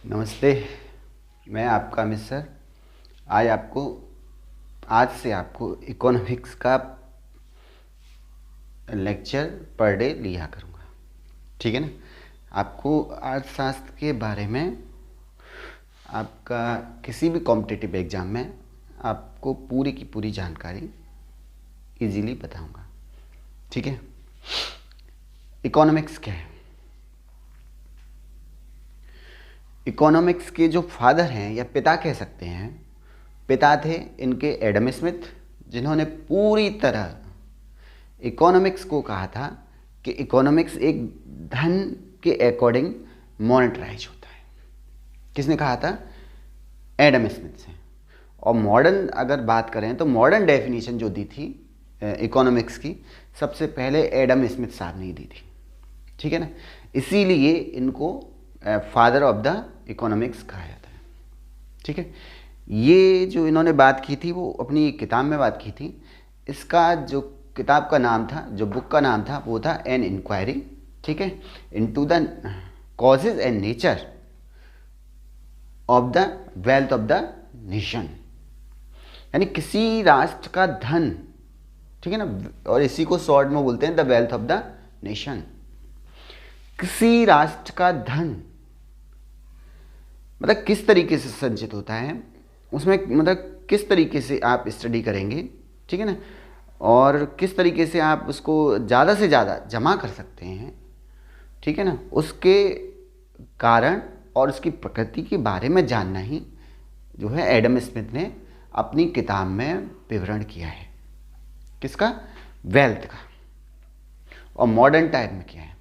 नमस्ते। मैं आपका मिस्टर आज से आपको इकोनॉमिक्स का लेक्चर पर डे लिया करूँगा। ठीक है ना। आपको अर्थशास्त्र के बारे में आपका किसी भी कॉम्पिटिटिव एग्ज़ाम में आपको पूरी की पूरी जानकारी इजीली बताऊँगा। ठीक है। इकोनॉमिक्स क्या है? इकोनॉमिक्स के जो फादर हैं या पिता कह सकते हैं, पिता थे इनके एडम स्मिथ, जिन्होंने पूरी तरह इकोनॉमिक्स को कहा था कि इकोनॉमिक्स एक धन के अकॉर्डिंग मॉनेटराइज होता है। किसने कहा था? एडम स्मिथ से। और मॉडर्न अगर बात करें तो मॉडर्न डेफिनेशन जो दी थी इकोनॉमिक्स की, सबसे पहले एडम स्मिथ साहब ने दी थी। ठीक है ना। इसीलिए इनको फादर ऑफ द इकोनॉमिक्स कहा जाता है। ठीक है। ये जो इन्होंने बात की थी वो अपनी किताब में बात की थी। इसका जो किताब का नाम था, जो बुक का नाम था, वो था एन इंक्वायरी। ठीक है। Into the causes and nature of the wealth of the nation, यानी किसी राष्ट्र का धन। ठीक है ना। और इसी को शॉर्ट में बोलते हैं the wealth of the nation. किसी राष्ट्र का धन मतलब किस तरीके से संचित होता है, उसमें मतलब किस तरीके से आप स्टडी करेंगे। ठीक है ना। और किस तरीके से आप उसको ज़्यादा से ज़्यादा जमा कर सकते हैं। ठीक है ना। उसके कारण और उसकी प्रकृति के बारे में जानना ही जो है एडम स्मिथ ने अपनी किताब में विवरण किया है। किसका? वेल्थ का। और मॉडर्न टाइम में किया है।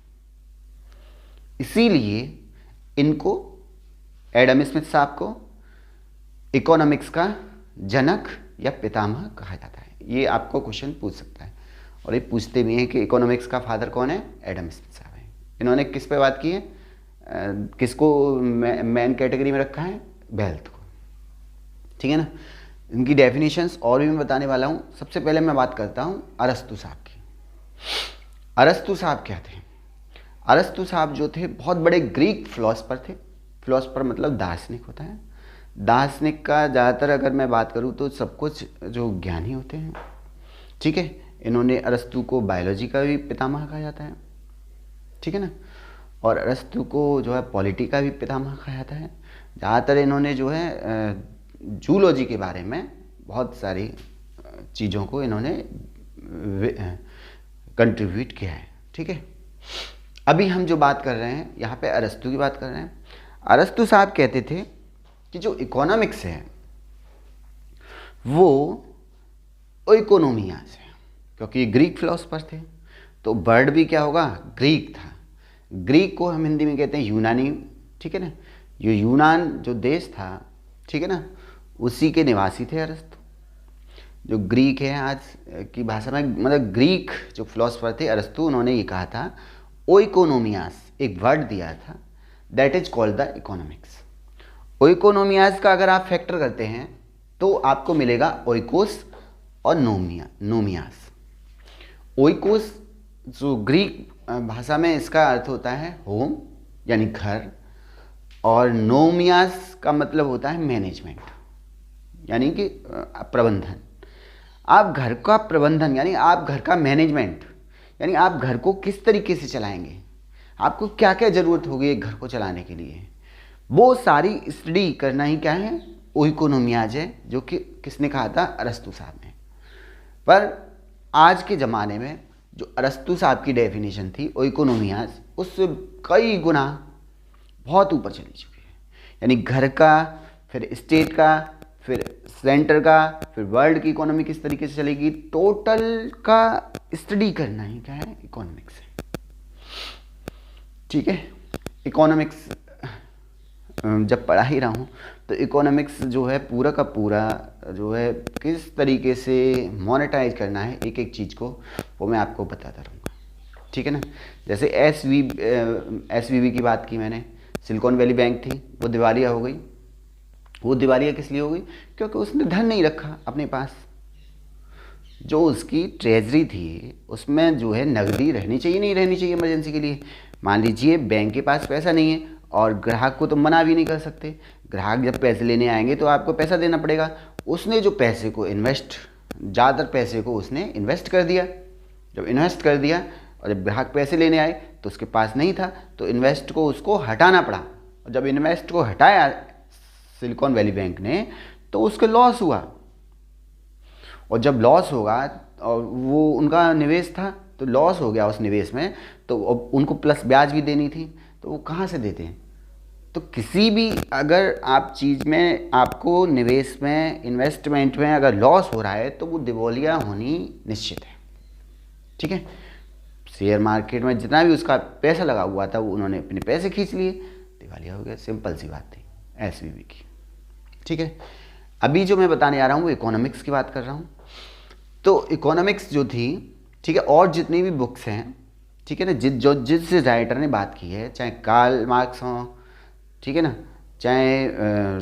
इसीलिए इनको, एडम स्मिथ साहब को, इकोनॉमिक्स का जनक या पितामह कहा जाता है। ये आपको क्वेश्चन पूछ सकता है, और ये पूछते भी हैं कि इकोनॉमिक्स का फादर कौन है? एडम स्मिथ साहब है। इन्होंने किस पे बात की है? किसको मैन कैटेगरी में रखा है? वेल्थ को। ठीक है ना। इनकी डेफिनेशंस और भी मैं बताने वाला हूँ। सबसे पहले मैं बात करता हूँ अरस्तु साहब की। अरस्तु साहब क्या थे? अरस्तु साहब जो थे बहुत बड़े ग्रीक फिलोसफर थे। फिलोसफर मतलब दार्शनिक होता है। दार्शनिक का ज़्यादातर अगर मैं बात करूँ तो सब कुछ जो ज्ञानी होते हैं। ठीक है। इन्होंने अरस्तु को बायोलॉजी का भी पितामह कहा जाता है। ठीक है ना। और अरस्तु को जो है पॉलिटी का भी पितामह कहा जाता है। ज़्यादातर इन्होंने जो है जूलॉजी के बारे में बहुत सारी चीज़ों को इन्होंने कंट्रीब्यूट किया है। ठीक है। अभी हम जो बात कर रहे हैं यहाँ पे अरस्तु की बात कर रहे हैं। अरस्तु साहब कहते थे कि जो इकोनॉमिक्स है वो इकोनोमिया से, क्योंकि ग्रीक फिलोसफर थे तो वर्ड भी क्या होगा? ग्रीक था। ग्रीक को हम हिंदी में कहते हैं यूनानी। ठीक है ना। ये यूनान जो देश था, ठीक है ना, उसी के निवासी थे अरस्तु। जो ग्रीक है आज की भाषा में, मतलब ग्रीक जो फिलोसफर थे अरस्तु, उन्होंने ये कहा था ओइकोनोमियास, एक वर्ड दिया था, that is called the economics. ओइकोनोमियास का अगर आप फैक्टर करते हैं तो आपको मिलेगा ओइकोस और नोमियास। ओइकोस जो ग्रीक भाषा में इसका अर्थ होता है होम यानी घर, और नोमियास का मतलब होता है मैनेजमेंट यानी कि प्रबंधन। आप घर का प्रबंधन यानी आप घर का मैनेजमेंट, यानी आप घर को किस तरीके से चलाएंगे, आपको क्या क्या ज़रूरत होगी एक घर को चलाने के लिए, वो सारी स्टडी करना ही क्या है? ओइकोनोमियाज है, जो कि किसने कहा था? अरस्तु साहब ने। पर आज के ज़माने में जो अरस्तु साहब की डेफिनेशन थी ओइकोनोमियाज, उससे कई गुना बहुत ऊपर चली चुकी है। यानी घर का, फिर स्टेट का, फिर सेंटर का, फिर वर्ल्ड की इकोनॉमी किस तरीके से चलेगी, टोटल का स्टडी करना ही क्या है? इकोनॉमिक्स है। ठीक है। इकोनॉमिक्स जब पढ़ा ही रहा हूँ तो इकोनॉमिक्स जो है पूरा का पूरा जो है किस तरीके से मोनेटाइज करना है एक एक चीज़ को, वो मैं आपको बताता रहूँगा। ठीक है ना। जैसे SVB की बात की मैंने, सिलिकॉन वैली बैंक थी, वो दिवालिया हो गई। वो दिवालिया किस लिए हो गई? क्योंकि उसने धन नहीं रखा अपने पास। जो उसकी ट्रेजरी थी उसमें जो है नकदी रहनी चाहिए, नहीं रहनी चाहिए इमरजेंसी के लिए। मान लीजिए बैंक के पास पैसा नहीं है और ग्राहक को तो मना भी नहीं कर सकते। ग्राहक जब पैसे लेने आएंगे तो आपको पैसा देना पड़ेगा। उसने जो पैसे को ज़्यादातर पैसे को उसने इन्वेस्ट कर दिया। जब इन्वेस्ट कर दिया और जब ग्राहक पैसे लेने आए तो उसके पास नहीं था, तो इन्वेस्ट को उसको हटाना पड़ा। और जब इन्वेस्ट को हटाया सिलिकॉन वैली बैंक ने, तो उसको लॉस हुआ। और जब लॉस होगा, और वो उनका निवेश था तो लॉस हो गया उस निवेश में, तो उनको प्लस ब्याज भी देनी थी, तो वो कहाँ से देते हैं। तो किसी भी अगर आप चीज़ में, आपको निवेश में, इन्वेस्टमेंट में अगर लॉस हो रहा है तो वो दिवालिया होनी निश्चित है। ठीक है, शेयर मार्केट में जितना भी उसका पैसा लगा हुआ था वो उन्होंने अपने पैसे खींच लिए, दिवालिया हो गया। सिंपल सी बात थी एसवीबी की। ठीक है, अभी जो मैं बताने आ रहा हूँ वो इकोनॉमिक्स की बात कर रहा हूँ। तो इकोनॉमिक्स जो थी, ठीक है, और जितनी भी बुक्स हैं, ठीक है ना, जिस राइटर ने बात की है, चाहे कार्ल मार्क्स हो, ठीक है ना, चाहे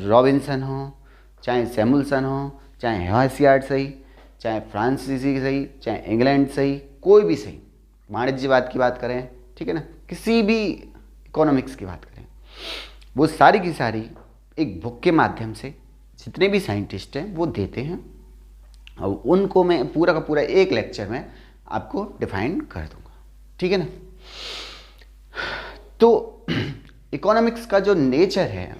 रॉबिन्सन हो, चाहे सैमुअल्सन हो, चाहे हॉसियार्ड सही, चाहे फ्रांसीसी सही, चाहे इंग्लैंड सही, कोई भी सही, वाणिज्यवाद की बात करें, ठीक है ना, किसी भी इकोनॉमिक्स की बात करें, वो सारी की सारी एक बुक के माध्यम से जितने भी साइंटिस्ट हैं वो देते हैं। और उनको मैं पूरा का पूरा एक लेक्चर में आपको डिफाइन कर दूंगा। ठीक है ना। तो इकोनॉमिक्स का जो नेचर है,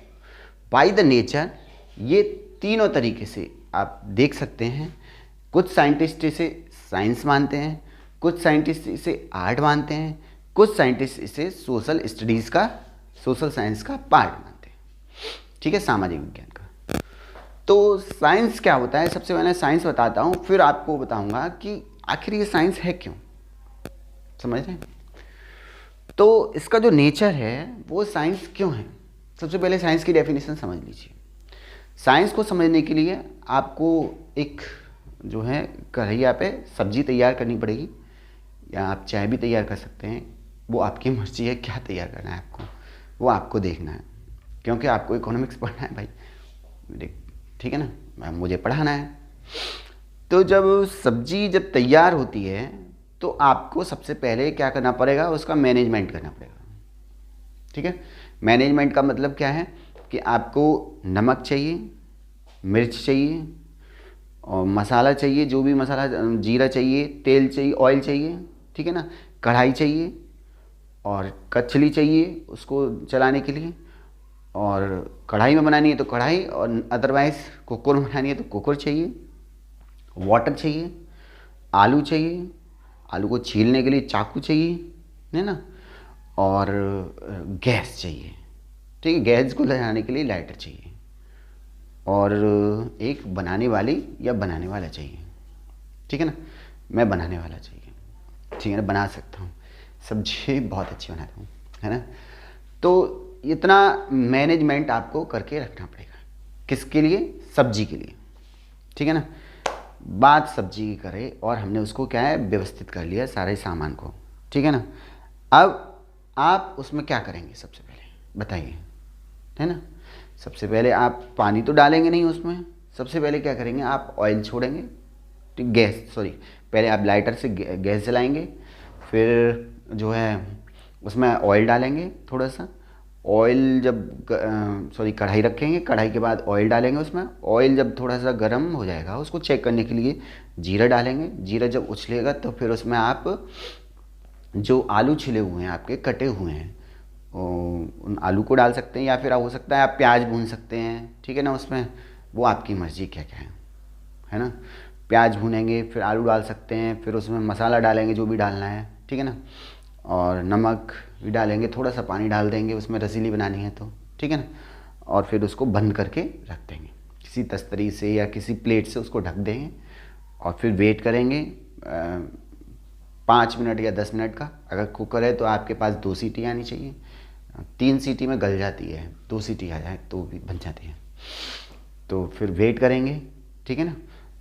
बाय द नेचर, ये तीनों तरीके से आप देख सकते हैं। कुछ साइंटिस्ट इसे साइंस मानते हैं, कुछ साइंटिस्ट इसे आर्ट मानते हैं, कुछ साइंटिस्ट इसे सोशल स्टडीज़ का, सोशल साइंस का पार्ट मानते हैं। ठीक है, सामाजिक विज्ञान का। तो साइंस क्या होता है, सबसे पहले साइंस बताता हूँ, फिर आपको बताऊँगा कि आखिर ये साइंस है क्यों। समझ रहे हैं। तो इसका जो नेचर है वो साइंस क्यों है। सबसे पहले साइंस की डेफिनेशन समझ लीजिए। साइंस को समझने के लिए आपको एक जो है कढ़ैया पे सब्जी तैयार करनी पड़ेगी, या आप चाय भी तैयार कर सकते हैं, वो आपकी मर्जी है क्या तैयार करना है आपको, वो आपको देखना है, क्योंकि आपको इकोनॉमिक्स पढ़ना है भाई। ठीक है ना, मुझे पढ़ाना है। तो जब सब्जी जब तैयार होती है तो आपको सबसे पहले क्या करना पड़ेगा, उसका मैनेजमेंट करना पड़ेगा। ठीक है, मैनेजमेंट का मतलब क्या है कि आपको नमक चाहिए, मिर्च चाहिए, और मसाला चाहिए, जो भी मसाला, जीरा चाहिए, तेल चाहिए, ऑयल चाहिए, ठीक है ना, कढ़ाई चाहिए, और कछली चाहिए उसको चलाने के लिए, और कढ़ाई में बनानी है तो कढ़ाई, और अदरवाइज़ कुकर में बनानी है तो कुकर चाहिए, वाटर चाहिए, आलू चाहिए, आलू को छीलने के लिए चाकू चाहिए, है ना, और गैस चाहिए। ठीक है, गैस को जलाने के लिए लाइटर चाहिए, और एक बनाने वाली या बनाने वाला चाहिए। ठीक है ना, मैं बनाने वाला चाहिए। ठीक है ना, बना सकता हूँ, सब्जी बहुत अच्छी बनाता हूँ, है ना। तो इतना मैनेजमेंट आपको करके रखना पड़ेगा, किसके लिए, सब्जी के लिए। ठीक है ना, बात सब्जी की करें और हमने उसको क्या है व्यवस्थित कर लिया सारे सामान को। ठीक है ना, अब आप उसमें क्या करेंगे सबसे पहले बताइए, है ना। सबसे पहले आप पानी तो डालेंगे नहीं उसमें, सबसे पहले क्या करेंगे, आप ऑयल छोड़ेंगे, ठीक, पहले आप लाइटर से गैस जलाएंगे, फिर जो है उसमें ऑयल डालेंगे थोड़ा सा, ऑयल जब कढ़ाई रखेंगे, कढ़ाई के बाद ऑयल डालेंगे उसमें, ऑयल जब थोड़ा सा गर्म हो जाएगा उसको चेक करने के लिए जीरा डालेंगे, जीरा जब उछलेगा तो फिर उसमें आप जो आलू छिले हुए हैं आपके कटे हुए हैं उन आलू को डाल सकते हैं, या फिर हो सकता है आप प्याज भून सकते हैं। ठीक है ना, उसमें वो आपकी मर्ज़ी क्या क्या है ना। प्याज भूनेंगे, फिर आलू डाल सकते हैं, फिर उसमें मसाला डालेंगे जो भी डालना है, ठीक है ना, और नमक भी डालेंगे, थोड़ा सा पानी डाल देंगे उसमें, रसीली बनानी है तो, ठीक है ना, और फिर उसको बंद करके रख देंगे किसी तस्तरी से या किसी प्लेट से, उसको ढक देंगे, और फिर वेट करेंगे 5 मिनट या 10 मिनट का। अगर कुकर है तो आपके पास 2 सीटी आनी चाहिए, 3 सीटी में गल जाती है, 2 सीटी आ जाए तो भी बन जाती है। तो फिर वेट करेंगे, ठीक है ना,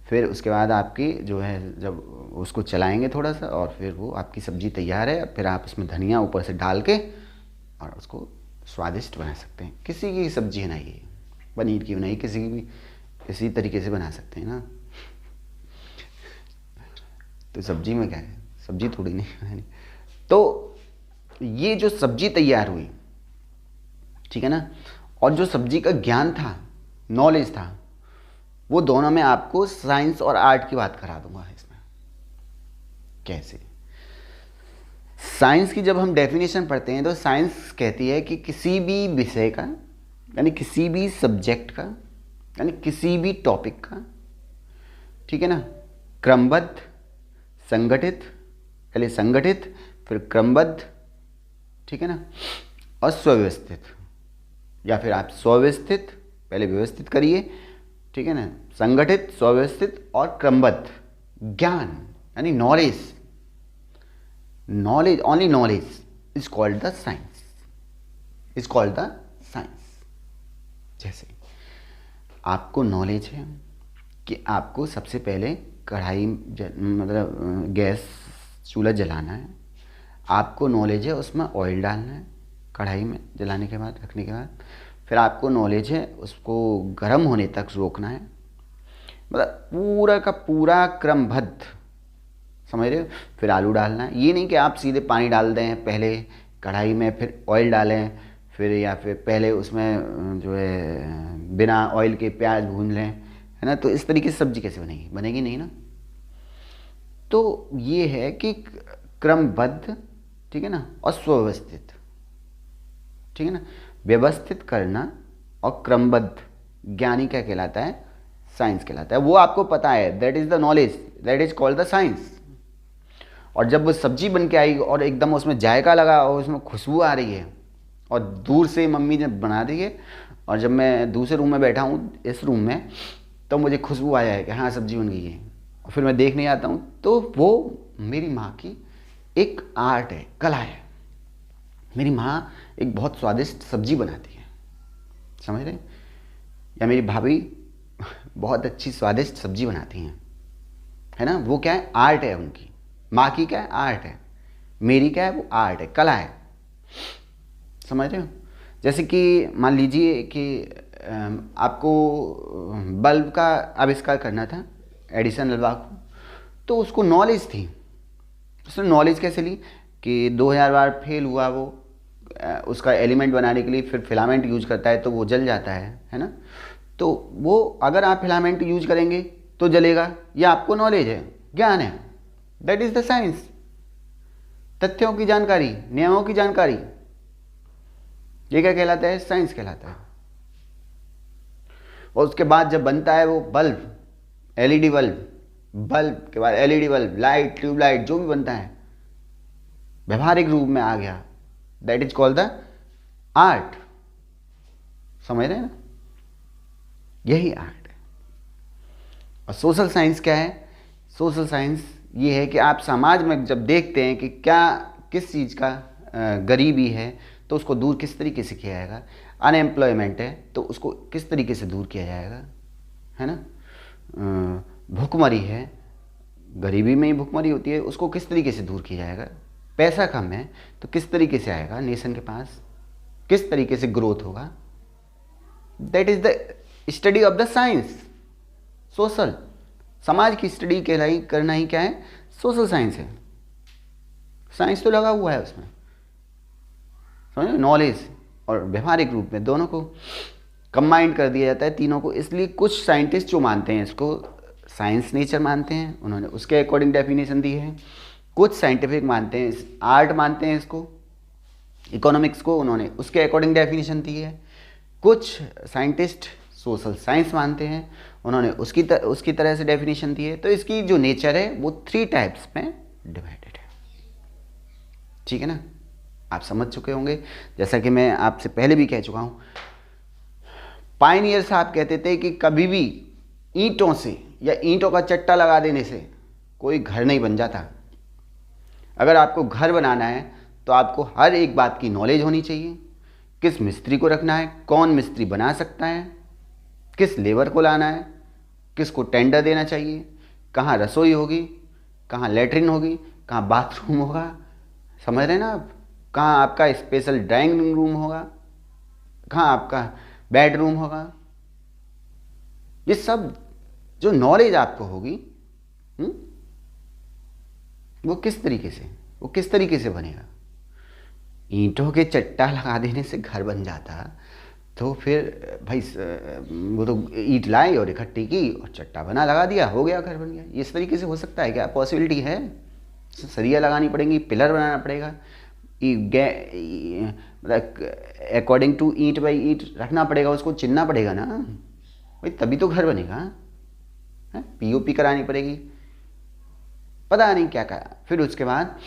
फिर उसके बाद आपकी जो है जब उसको चलाएंगे थोड़ा सा, और फिर वो आपकी सब्ज़ी तैयार है। फिर आप उसमें धनिया ऊपर से डाल के और उसको स्वादिष्ट बना सकते हैं। किसी की सब्ज़ी है ना, ये पनीर की बनाई, किसी की भी इसी तरीके से बना सकते हैं ना। तो सब्ज़ी में क्या है, सब्ज़ी थोड़ी नहीं बनानी। तो ये जो सब्ज़ी तैयार हुई, ठीक है ना। और जो सब्जी का ज्ञान था, नॉलेज था, वो दोनों में आपको साइंस और आर्ट की बात करा दूंगा इसमें। कैसे? साइंस की जब हम डेफिनेशन पढ़ते हैं तो साइंस कहती है कि किसी भी विषय का, यानी किसी भी सब्जेक्ट का, यानी किसी भी टॉपिक का, ठीक है ना, क्रमबद्ध, संगठित, पहले संगठित फिर क्रमबद्ध, ठीक है ना, और सुव्यवस्थित, या फिर आप सुव्यवस्थित पहले व्यवस्थित करिए, ठीक है ना, संगठित, सुव्यवस्थित और क्रमबद्ध ज्ञान यानी knowledge, knowledge, only knowledge is called the science, is called the science. जैसे आपको नॉलेज है कि आपको सबसे पहले कढ़ाई मतलब गैस चूल्हा जलाना है, आपको नॉलेज है उसमें ऑयल डालना है कढ़ाई में जलाने के बाद, रखने के बाद, फिर आपको नॉलेज है उसको गर्म होने तक रोकना है, मतलब पूरा का पूरा क्रमबद्ध, समझ रहे हो। फिर आलू डालना है, ये नहीं कि आप सीधे पानी डाल दें पहले कढ़ाई में फिर ऑयल डालें, फिर या फिर पहले उसमें जो है बिना ऑयल के प्याज भून लें, है ना, तो इस तरीके से सब्जी कैसे बनेगी? बनेगी नहीं ना। तो ये है कि क्रमबद्ध, ठीक है ना, और सुव्यवस्थित, ठीक है ना, व्यवस्थित करना और क्रमबद्ध ज्ञानी क्या कहलाता है? साइंस कहलाता है। वो आपको पता है, that is the knowledge, that is called the science. और जब वो सब्जी बन के आई और एकदम उसमें जायका लगा और उसमें खुशबू आ रही है और दूर से मम्मी ने बना दी है, और जब मैं दूसरे रूम में बैठा हूँ इस रूम में, तो मुझे खुशबू आया है कि हाँ सब्जी बन गई है, और फिर मैं देखने आता हूँ, तो वो मेरी माँ की एक आर्ट है, कला है। मेरी माँ एक बहुत स्वादिष्ट सब्जी बनाती है, समझ रहे? या मेरी भाभी बहुत अच्छी स्वादिष्ट सब्जी बनाती हैं, है ना। वो क्या है? आर्ट है उनकी। माँ की क्या है? आर्ट है। मेरी क्या है? वो आर्ट है, कला है, समझ रहे हो। जैसे कि मान लीजिए कि आपको बल्ब का आविष्कार करना था, एडिसन अल्वा को, तो उसको नॉलेज थी। उसने नॉलेज कैसे ली कि 2000 बार फेल हुआ वो, उसका एलिमेंट बनाने के लिए फिर फिलामेंट यूज करता है तो वो जल जाता है ना। तो वो अगर आप फिलामेंट यूज करेंगे तो जलेगा, यह आपको नॉलेज है, ज्ञान है, दैट इज द साइंस। तथ्यों की जानकारी, नियमों की जानकारी, ये क्या कहलाता है? साइंस कहलाता है। और उसके बाद जब बनता है वो बल्ब, एलईडी बल्ब, बल्ब के बाद एलईडी बल्ब, लाइट, ट्यूबलाइट, जो भी बनता है व्यवहारिक रूप में आ गया, that is called the art. समझ रहे हैं ना? यही आर्ट है। और सोशल साइंस क्या है? सोशल साइंस ये है कि आप समाज में जब देखते हैं कि क्या किस चीज़ का गरीबी है तो उसको दूर किस तरीके से किया जाएगा, अनएम्प्लॉयमेंट है तो उसको किस तरीके से दूर किया जाएगा, है ना, भुखमरी है, गरीबी में ही भुखमरी होती है, उसको किस तरीके से दूर किया जाएगा, पैसा कम है तो किस तरीके से आएगा नेशन के पास, किस तरीके से ग्रोथ होगा, that is the study of the science. Social, समाज की स्टडी कहलाई करना ही क्या है? सोशल साइंस है। साइंस तो लगा हुआ है उसमें, समझो, नॉलेज और व्यवहारिक रूप में दोनों को कंबाइंड कर दिया जाता है, तीनों को। इसलिए कुछ साइंटिस्ट जो मानते हैं इसको साइंस नेचर मानते हैं, उन्होंने उसके अकॉर्डिंग डेफिनेशन दी है। कुछ साइंटिफिक मानते हैं, आर्ट मानते हैं इसको, इकोनॉमिक्स को, उन्होंने उसके अकॉर्डिंग डेफिनेशन दी है। कुछ साइंटिस्ट सोशल साइंस मानते हैं, उन्होंने उसकी तरह से डेफिनेशन दी है। तो इसकी जो नेचर है वो 3 टाइप्स में डिवाइडेड है, ठीक है ना। आप समझ चुके होंगे, जैसा कि मैं आपसे पहले भी कह चुका हूँ। पायनियर साहब कहते थे कि कभी भी ईंटों से या ईंटों का चट्टा लगा देने से कोई घर नहीं बन जाता। अगर आपको घर बनाना है तो आपको हर एक बात की नॉलेज होनी चाहिए, किस मिस्त्री को रखना है, कौन मिस्त्री बना सकता है, किस लेबर को लाना है, किसको टेंडर देना चाहिए, कहाँ रसोई होगी, कहाँ लेटरिन होगी, कहाँ बाथरूम होगा, समझ रहे हैं ना आप, कहाँ आपका स्पेशल ड्राइंग रूम होगा, कहाँ आपका बेडरूम होगा। ये सब जो नॉलेज आपको होगी, वो किस तरीके से बनेगा। ईंटों के चट्टा लगा देने से घर बन जाता, तो फिर भाई वो तो ईंट लाई और इकट्ठी की और चट्टा बना लगा दिया, हो गया, घर बन गया। इस तरीके से हो सकता है क्या? पॉसिबिलिटी है? सरिया लगानी पड़ेंगी, पिलर बनाना पड़ेगा, मतलब अकॉर्डिंग टू ईंट बाई ईंट रखना पड़ेगा, उसको चिनना पड़ेगा ना भाई, तभी तो घर बनेगा। पीओपी करानी पड़ेगी, पता नहीं क्या क्या, फिर उसके बाद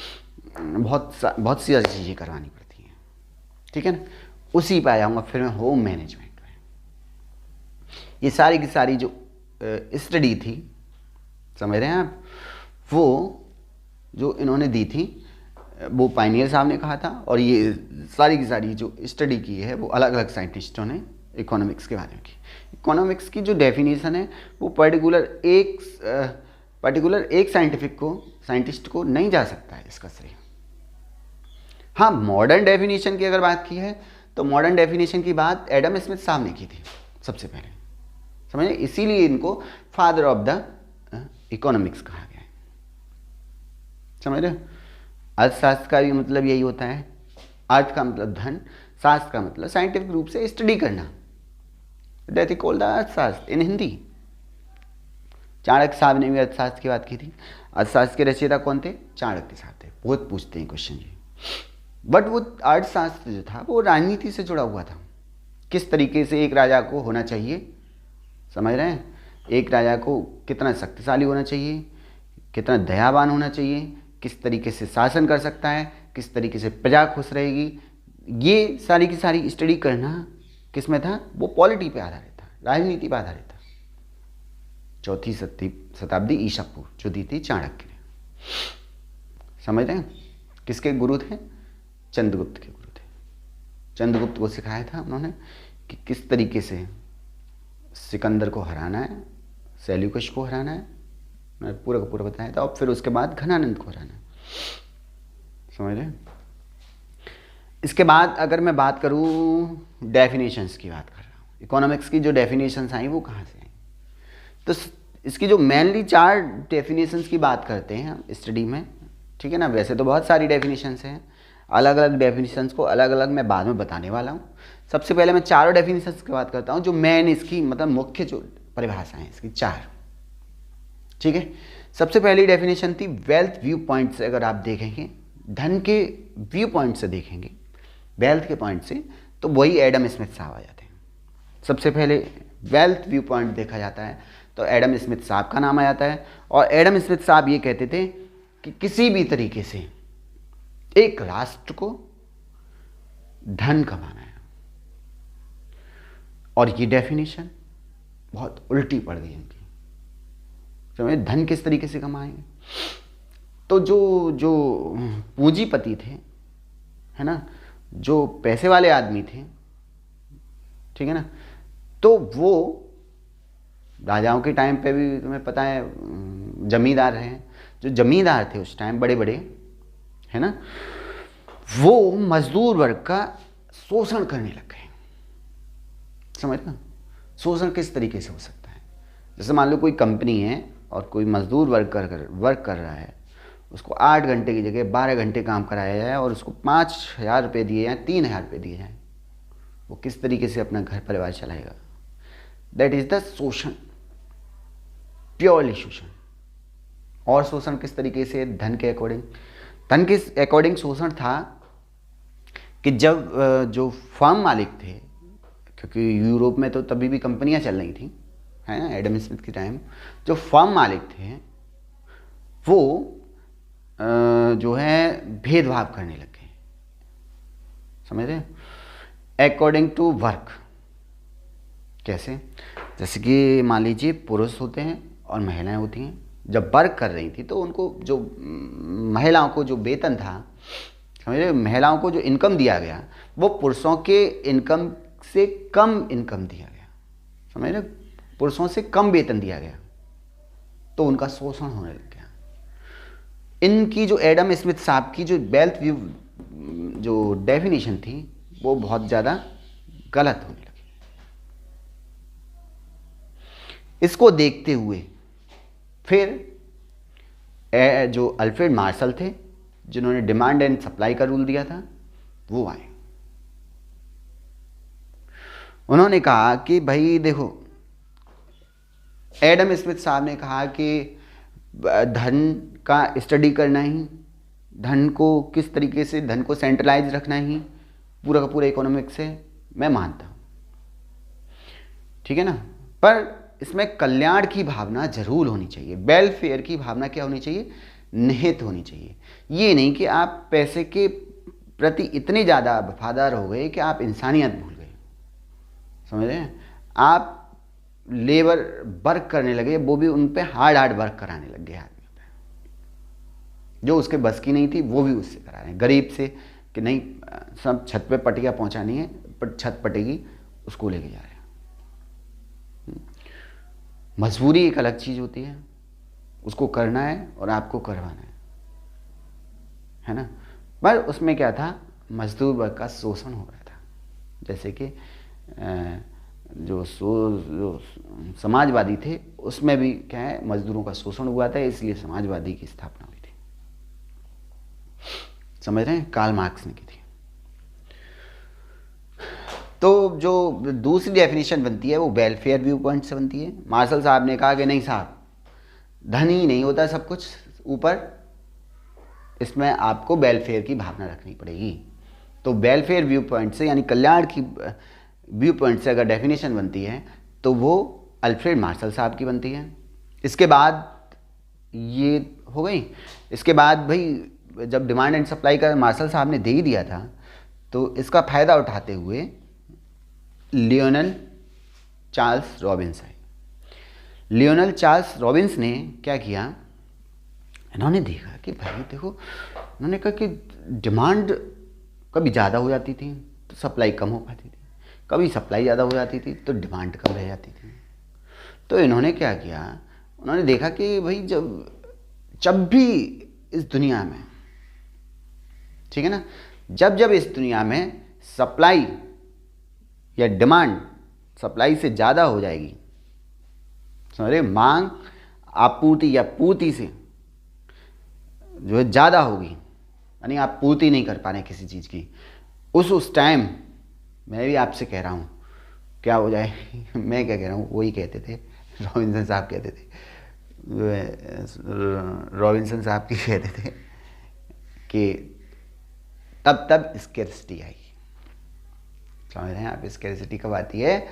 बहुत सी ऐसी चीज़ें करवानी पड़ती हैं, ठीक है ना। उसी पे आ जाऊँगा फिर मैं होम मैनेजमेंट में। ये सारी की सारी जो स्टडी थी, समझ रहे हैं आप, वो जो इन्होंने दी थी वो पायनियर साहब ने कहा था, और ये सारी की सारी जो स्टडी की है वो अलग अलग साइंटिस्टों ने इकोनॉमिक्स के बारे में की। इकोनॉमिक्स की जो डेफिनेशन है वो पर्टिकुलर एक साइंटिस्ट को नहीं जा सकता है इसका श्रेय। हाँ, मॉडर्न डेफिनेशन की अगर बात की है तो मॉडर्न डेफिनेशन की बात एडम स्मिथ साहब ने की थी सबसे पहले, समझे, इसीलिए इनको फादर ऑफ द इकोनॉमिक्स कहा गया है, समझ रहे हो। अर्थशास्त्र का भी मतलब यही होता है, अर्थ का मतलब धन, शास्त्र का मतलब साइंटिफिक रूप से स्टडी करना, दैट इज कॉल्ड द अर्थशास्त्र इन हिंदी। चाणक्य साहब ने भी अर्थशास्त्र की बात की थी। अर्थशास्त्र के रचयिता कौन थे? चाणक्य साहब थे। बहुत पूछते हैं क्वेश्चन जी। बट वो अर्थशास्त्र जो था वो राजनीति से जुड़ा हुआ था, किस तरीके से एक राजा को होना चाहिए, समझ रहे हैं, एक राजा को कितना शक्तिशाली होना चाहिए, कितना दयावान होना चाहिए, किस तरीके से शासन कर सकता है, किस तरीके से प्रजा खुश रहेगी, ये सारी की सारी स्टडी करना किस में था? वो पॉलिटी पे आधारित था, राजनीति पे आधारित था। चौथी शताब्दी ईसा पूर्व जो दी थी चाणक्य ने, समझ रहे हैं। किसके गुरु थे? चंद्रगुप्त के गुरु थे। चंद्रगुप्त को सिखाया था उन्होंने कि किस तरीके से सिकंदर को हराना है, सेल्यूकस को हराना है, मैं पूरा का पूरा बताया था, और फिर उसके बाद घनानंद को हराना है, समझ रहे हैं। इसके बाद अगर मैं बात करूँ डेफिनेशंस की, बात कर रहा हूँ इकोनॉमिक्स की, जो डेफिनेशंस आई वो कहाँ से आई, तो इसकी जो मेनली 4 डेफिनेशंस की बात करते हैं हम स्टडी में, ठीक है ना। वैसे तो बहुत सारी डेफिनेशंस हैं, अलग अलग डेफिनेशंस को अलग अलग मैं बाद में बताने वाला हूँ। सबसे पहले मैं 4 डेफिनेशंस की बात करता हूँ, जो मेन इसकी मतलब मुख्य जो परिभाषाएं हैं इसकी 4, ठीक है। सबसे पहली डेफिनेशन थी वेल्थ व्यू पॉइंट से, अगर आप देखेंगे धन के व्यू पॉइंट से देखेंगे, वेल्थ के पॉइंट से, तो वही एडम स्मिथ साहब आ जाते हैं। सबसे पहले वेल्थ व्यू पॉइंट देखा जाता है तो एडम स्मिथ साहब का नाम आ जाता है। और एडम स्मिथ साहब ये कहते थे कि किसी भी तरीके से एक राष्ट्र को धन कमाना है, और ये डेफिनेशन बहुत उल्टी पड़ गई इनकी, समझे। धन किस तरीके से कमाएंगे, तो जो पूंजीपति थे, है ना, जो पैसे वाले आदमी थे, ठीक है ना, तो वो राजाओं के टाइम पे भी तुम्हें पता है जमींदार हैं, जो जमींदार थे उस टाइम बड़े बड़े, है ना, वो मजदूर वर्ग का शोषण करने लग गए, समझ ना। शोषण किस तरीके से हो सकता है? जैसे मान लो कोई कंपनी है और कोई मजदूर वर्क कर रहा है, उसको 8 घंटे की जगह 12 घंटे काम कराया जाए और उसको 5,000 रुपये दिए जाएँ, 3,000 रुपये दिए जाएँ, वो किस तरीके से अपना घर परिवार चलाएगा? दैट इज द शोषण, प्योरली शोषण। और शोषण किस तरीके से? धन के अकॉर्डिंग शोषण था कि जब जो फर्म मालिक थे, क्योंकि यूरोप में तो तभी भी कंपनियां चल रही थी, है ना, एडम स्मिथ के टाइम, जो फर्म मालिक थे वो जो है भेदभाव करने लग गए, समझ रहे हैं, अकॉर्डिंग टू वर्क। कैसे? जैसे कि मान लीजिए पुरुष होते हैं और महिलाएं होती हैं, जब वर्क कर रही थी तो उनको जो महिलाओं को जो वेतन था, समझ रहे, महिलाओं को जो इनकम दिया गया वो पुरुषों के इनकम से कम इनकम दिया गया, समझ रहे, पुरुषों से कम वेतन दिया गया, तो उनका शोषण होने लग गया। इनकी जो एडम स्मिथ साहब की जो वेल्थ व्यू जो डेफिनेशन थी वो बहुत ज़्यादा गलत होने लगी। इसको देखते हुए फिर जो अल्फ्रेड मार्शल थे, जिन्होंने डिमांड एंड सप्लाई का रूल दिया था, वो आए। उन्होंने कहा कि भाई देखो, एडम स्मिथ साहब ने कहा कि धन का स्टडी करना ही, धन को किस तरीके से, धन को सेंट्रलाइज रखना ही पूरा का पूरा इकोनॉमिक्स से मैं मानता हूँ, ठीक है ना। पर इसमें कल्याण की भावना जरूर होनी चाहिए, वेलफेयर की भावना क्या होनी चाहिए, निहित होनी चाहिए। ये नहीं कि आप पैसे के प्रति इतने ज़्यादा वफादार हो गए कि आप इंसानियत भूल गए, समझ रहे हैं। आप लेबर वर्क करने लगे, वो भी उन पे हार्ड वर्क कराने लग गए आदमी पे, जो उसके बस की नहीं थी वो भी उससे करा रहे हैं। गरीब से कि नहीं सब छत पे पटिया पहुंचानी है, पर छत पटेगी, उसको लेके जा रहे हैं। मजबूरी एक अलग चीज़ होती है, उसको करना है और आपको करवाना है ना। पर उसमें क्या था, मजदूर वर्ग का शोषण हो रहा था। जैसे कि जो समाजवादी थे उसमें भी क्या है, मजदूरों का शोषण हुआ था, इसलिए समाजवादी की स्थापना हुई थी, समझ रहे हैं, कार्ल मार्क्स ने की थी। तो जो दूसरी डेफिनेशन बनती है वो वेलफेयर व्यू पॉइंट से बनती है। मार्शल साहब ने कहा कि नहीं साहब, धन ही नहीं होता सब कुछ ऊपर, इसमें आपको वेलफेयर की भावना रखनी पड़ेगी। तो वेलफेयर व्यू पॉइंट से, यानी कल्याण की व्यू पॉइंट से अगर डेफिनेशन बनती है तो वो अल्फ्रेड मार्शल साहब की बनती है। इसके बाद ये हो गई। इसके बाद भाई जब डिमांड एंड सप्लाई का मार्शल साहब ने दे ही दिया था, तो इसका फ़ायदा उठाते हुए लियोनेल चार्ल्स रॉबिन्स आए। लियोनेल चार्ल्स रॉबिन्स ने क्या किया, इन्होंने देखा कि भाई देखो, उन्होंने कहा कि डिमांड कभी ज़्यादा हो जाती थी तो सप्लाई कम हो पाती थी, कभी सप्लाई ज़्यादा हो जाती थी तो डिमांड कम रह जाती थी। तो इन्होंने क्या किया, उन्होंने देखा कि भाई जब भी इस दुनिया में, ठीक है ना, जब इस दुनिया में सप्लाई या डिमांड सप्लाई से ज़्यादा हो जाएगी, समझ रहे, मांग आपूर्ति या पूर्ति से जो है ज़्यादा होगी, यानी आप पूर्ति नहीं कर पा रहे किसी चीज़ की, उस टाइम मैं भी आपसे कह रहा हूँ क्या हो जाए मैं क्या कह रहा हूँ, वही कहते थे, रॉबिन्सन साहब कहते थे, रॉबिन्सन साहब की कहते थे कि तब स्कैर्सिटी आएगी। समझ रहे हैं आप, स्कैर्सिटी कब आती है,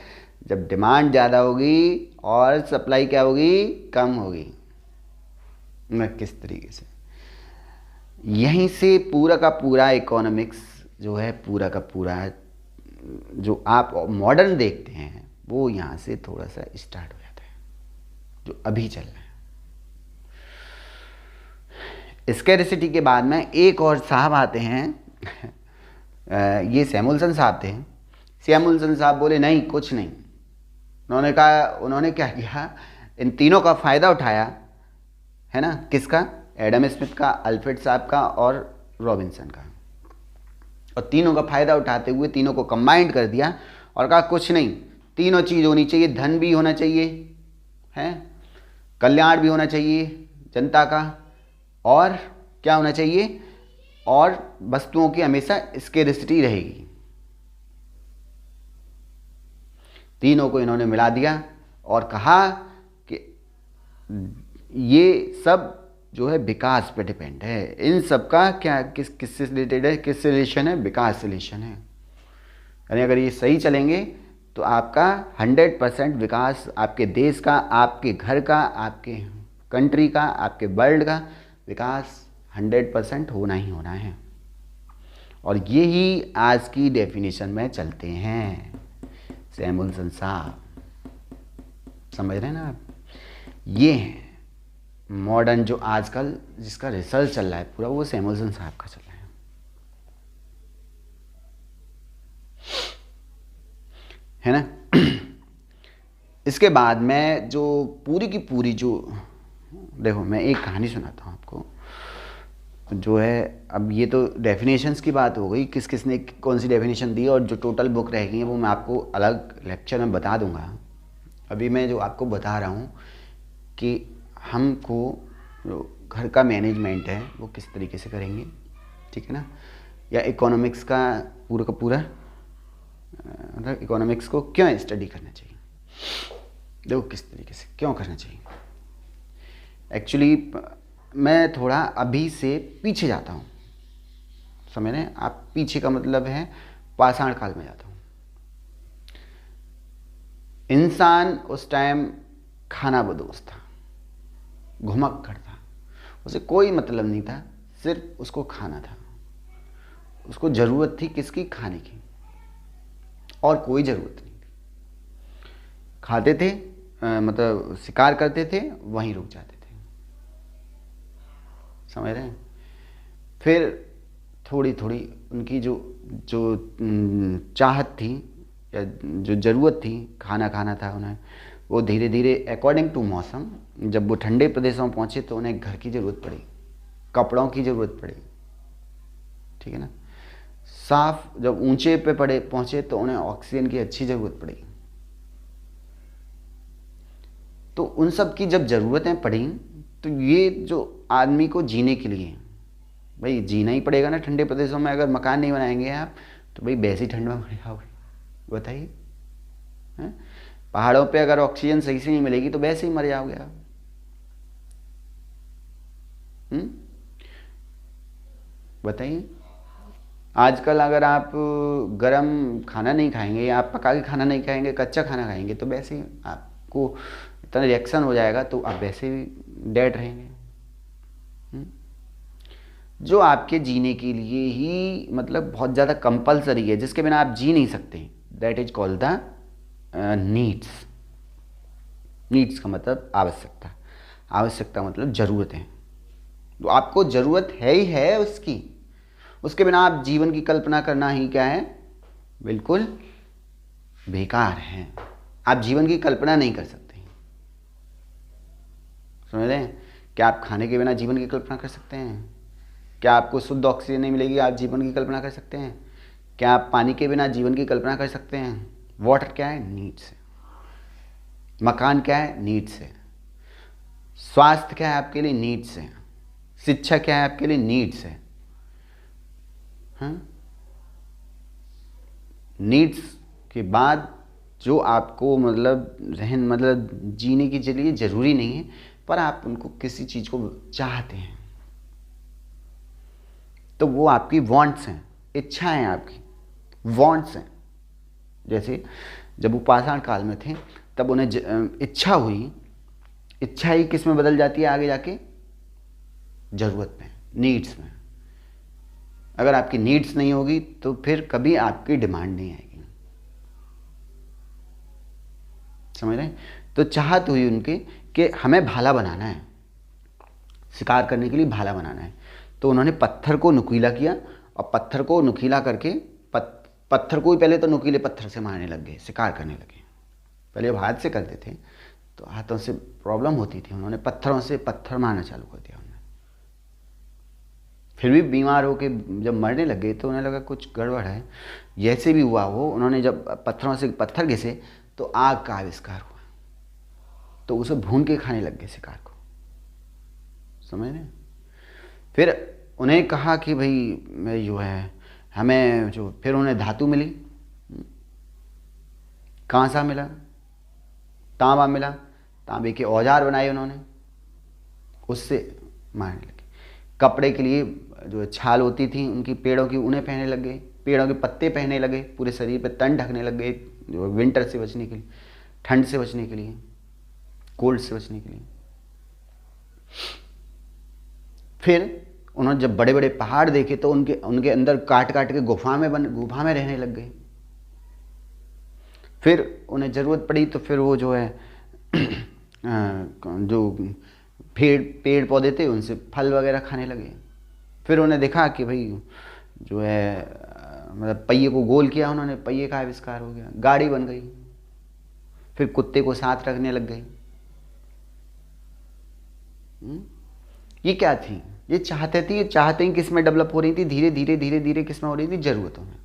जब डिमांड ज़्यादा होगी और सप्लाई क्या होगी, कम होगी। मैं किस तरीके से, यहीं से पूरा का पूरा इकोनॉमिक्स जो है, पूरा का पूरा जो आप मॉडर्न देखते हैं वो यहाँ से थोड़ा सा स्टार्ट हो जाता है, जो अभी चल रहा है। स्कैर्सिटी के बाद में एक और साहब आते हैं ये सैमुअल्सन साहब थे। सैमुअल्सन साहब बोले नहीं, कुछ नहीं। उन्होंने कहा, उन्होंने क्या किया, इन तीनों का फ़ायदा उठाया, है ना, किसका, एडम स्मिथ का, अल्फ्रेड साहब का और रॉबिन्सन का, और तीनों का फ़ायदा उठाते हुए तीनों को कंबाइंड कर दिया और कहा कुछ नहीं, तीनों चीज़ होनी चाहिए, धन भी होना चाहिए, है, कल्याण भी होना चाहिए जनता का, और क्या होना चाहिए, और वस्तुओं की हमेशा स्कैर्सिटी रहेगी। तीनों को इन्होंने मिला दिया और कहा कि ये सब जो है विकास पे डिपेंड है। इन सब का क्या किससे रिलेटेड है, किससे रिलेशन है, विकास से रिलेशन है। यानी अगर ये सही चलेंगे तो आपका 100% विकास, आपके देश का, आपके घर का, आपके कंट्री का, आपके वर्ल्ड का विकास 100% होना ही होना है। और यही आज की डेफिनेशन में चलते हैं सैमुअल्सन साहब, समझ रहे हैं ना आप। ये है मॉडर्न जो आजकल जिसका रिसर्च चल रहा है पूरा, वो सैमुअल्सन साहब का चल रहा है ना। इसके बाद में जो पूरी की पूरी जो, देखो मैं एक कहानी सुनाता हूँ आपको, जो है, अब ये तो डेफिनेशंस की बात हो गई, किस किस ने कौन सी डेफिनेशन दी, और जो टोटल बुक रह गई है वो मैं आपको अलग लेक्चर में बता दूंगा। अभी मैं जो आपको बता रहा हूँ कि हमको जो घर का मैनेजमेंट है वो किस तरीके से करेंगे, ठीक है ना। या इकोनॉमिक्स का पूरा मतलब इकोनॉमिक्स को क्यों स्टडी करना चाहिए? देखो किस तरीके से क्यों करना चाहिए। एक्चुअली मैं थोड़ा अभी से पीछे जाता हूँ, समझ रहे हैं आप? पीछे का मतलब है पाषाण काल में जाता हूँ। इंसान उस टाइम खाना बदोश था, घुमक्कड़ था, उसे कोई मतलब नहीं था, सिर्फ उसको खाना था। उसको ज़रूरत थी किसकी? खाने की, और कोई ज़रूरत नहीं थी। खाते थे, मतलब शिकार करते थे, वहीं रुक जाते थे, समझ रहे हैं? फिर थोड़ी थोड़ी उनकी जो जो चाहत थी या जो ज़रूरत थी, खाना खाना था उन्हें, वो धीरे धीरे अकॉर्डिंग टू मौसम, जब वो ठंडे प्रदेशों में पहुँचे तो उन्हें घर की ज़रूरत पड़ी, कपड़ों की ज़रूरत पड़ी, ठीक है ना? साफ जब ऊंचे पे पहुँचे तो उन्हें ऑक्सीजन की अच्छी ज़रूरत पड़ी। तो उन सब की जब ज़रूरतें पड़ी तो ये जो आदमी को जीने के लिए, भाई जीना ही पड़ेगा ना ठंडे प्रदेशों में। अगर मकान नहीं बनाएंगे आप तो भाई वैसे ही ठंड में मर जाओगे, बताइए। पहाड़ों पे अगर ऑक्सीजन सही से नहीं मिलेगी तो वैसे ही मर जाओगे आप। बताइए, आजकल अगर आप गरम खाना नहीं खाएंगे या आप पका के खाना नहीं खाएंगे, कच्चा खाना खाएंगे, तो वैसे ही आपको इतना रिएक्शन हो जाएगा, तो आप वैसे ही डेड रहेंगे। जो आपके जीने के लिए ही मतलब बहुत ज़्यादा कंपलसरी है, जिसके बिना आप जी नहीं सकते, that is called the needs. Needs का मतलब आवश्यकता, आवश्यकता मतलब ज़रूरत है। तो आपको ज़रूरत है ही है उसकी, उसके बिना आप जीवन की कल्पना करना ही क्या है? बिल्कुल बेकार है। आप जीवन की कल्पना नहीं कर सकते, समझ रहे हैं? क्या आप खाने के बिना जीवन की कल्पना कर सकते हैं? क्या आपको शुद्ध ऑक्सीजन नहीं मिलेगी, आप जीवन की कल्पना कर सकते हैं? क्या आप पानी के बिना जीवन की कल्पना कर सकते हैं? वाटर क्या है? नीड्स है। मकान क्या है? नीड्स है। स्वास्थ्य क्या है आपके लिए? नीड्स है। शिक्षा क्या है आपके लिए? नीड्स है। नीड्स के बाद जो आपको मतलब जीने के लिए ज़रूरी नहीं है, पर आप उनको किसी चीज़ को चाहते हैं, तो वो आपकी वांट्स हैं, इच्छाएं आपकी वांट्स हैं। जैसे जब वो पाषाण काल में थे तब उन्हें इच्छा हुई, इच्छा ही किस में बदल जाती है आगे जाके? ज़रूरत में, नीड्स में। अगर आपकी नीड्स नहीं होगी तो फिर कभी आपकी डिमांड नहीं आएगी, समझ रहे हैं? तो चाहत हुई उनकी कि हमें भाला बनाना है, शिकार करने के लिए भाला बनाना है। तो उन्होंने पत्थर को नुकीला किया, और पत्थर को नुकीला करके पत्थर को ही पहले तो नुकीले पत्थर से मारने लग गए, शिकार करने लगे। पहले वो हाथ से करते थे तो हाथों से प्रॉब्लम होती थी, उन्होंने पत्थरों से पत्थर मारना चालू कर दिया। उन्होंने फिर भी बीमार होके जब मरने लग गए तो उन्हें लगा कुछ गड़बड़ है। जैसे भी हुआ वो, उन्होंने जब पत्थरों से पत्थर घिसे तो आग का आविष्कार हुआ, तो उसे भून के खाने लग गए शिकार को, समझ रहे हैं? फिर उन्हें कहा कि भाई मैं जो है हमें जो, फिर उन्हें धातु मिली, कांसा मिला, तांबा मिला, तांबे के औजार बनाए उन्होंने, उससे मारने लगे। कपड़े के लिए जो छाल होती थी उनकी पेड़ों की, उन्हें पहनने लग गए, पेड़ों के पत्ते पहनने लगे, पूरे शरीर पे तन ढकने लग गए, जो विंटर से बचने के लिए, ठंड से बचने के लिए, कोल्ड से बचने के लिए। फिर उन्होंने जब बड़े बड़े पहाड़ देखे तो उनके अंदर काट काट के गुफा में रहने लग गए। फिर उन्हें ज़रूरत पड़ी तो फिर वो जो है जो पेड़ पौधे थे उनसे फल वगैरह खाने लगे। फिर उन्हें देखा कि भाई जो है मतलब पहिए को गोल किया उन्होंने, पहिए का आविष्कार हो गया, गाड़ी बन गई। फिर कुत्ते को साथ रखने लग गई। ये क्या थी? ये चाहते थी। ये चाहते ही किस में डेवलप हो रही थी? धीरे धीरे धीरे धीरे किस में हो रही थी? ज़रूरतों में।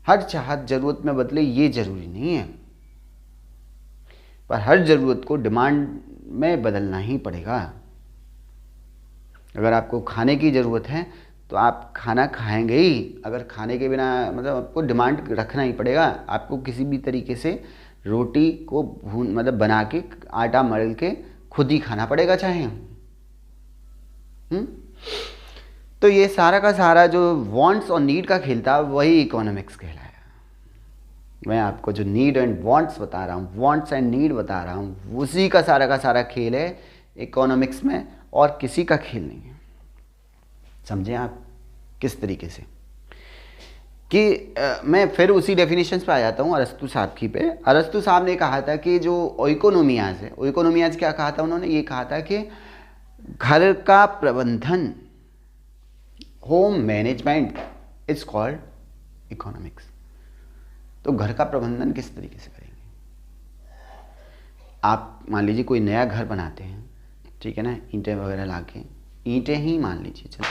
हर चाहत ज़रूरत में बदले ये ज़रूरी नहीं है, पर हर ज़रूरत को डिमांड में बदलना ही पड़ेगा। अगर आपको खाने की ज़रूरत है तो आप खाना खाएंगे ही। अगर खाने के बिना मतलब आपको डिमांड रखना ही पड़ेगा। आपको किसी भी तरीके से रोटी को भून मतलब बना के आटा मल के खुद ही खाना पड़ेगा चाहे। तो ये सारा का सारा जो वांट्स और नीड का खेल था वही इकोनॉमिक्स कहलाया। मैं आपको जो नीड एंड वांट्स बता रहा हूँ, वांट्स एंड नीड बता रहा हूँ, उसी का सारा खेल है इकोनॉमिक्स में, और किसी का खेल नहीं है। समझे आप किस तरीके से कि मैं फिर उसी डेफिनेशंस पे आ जाता हूँ अरस्तु साहब की पे। अरस्तु साहब ने कहा था कि जो ओइकोनोमियाज है, ओइकोनोमियाज क्या कहा था उन्होंने? ये कहा था कि घर का प्रबंधन, home management is called economics. तो घर का प्रबंधन किस तरीके से करेंगे? आप मान लीजिए कोई नया घर बनाते हैं, ठीक है ना, ईंटें वगैरह लाके, ईंटें ही मान लीजिए, चलो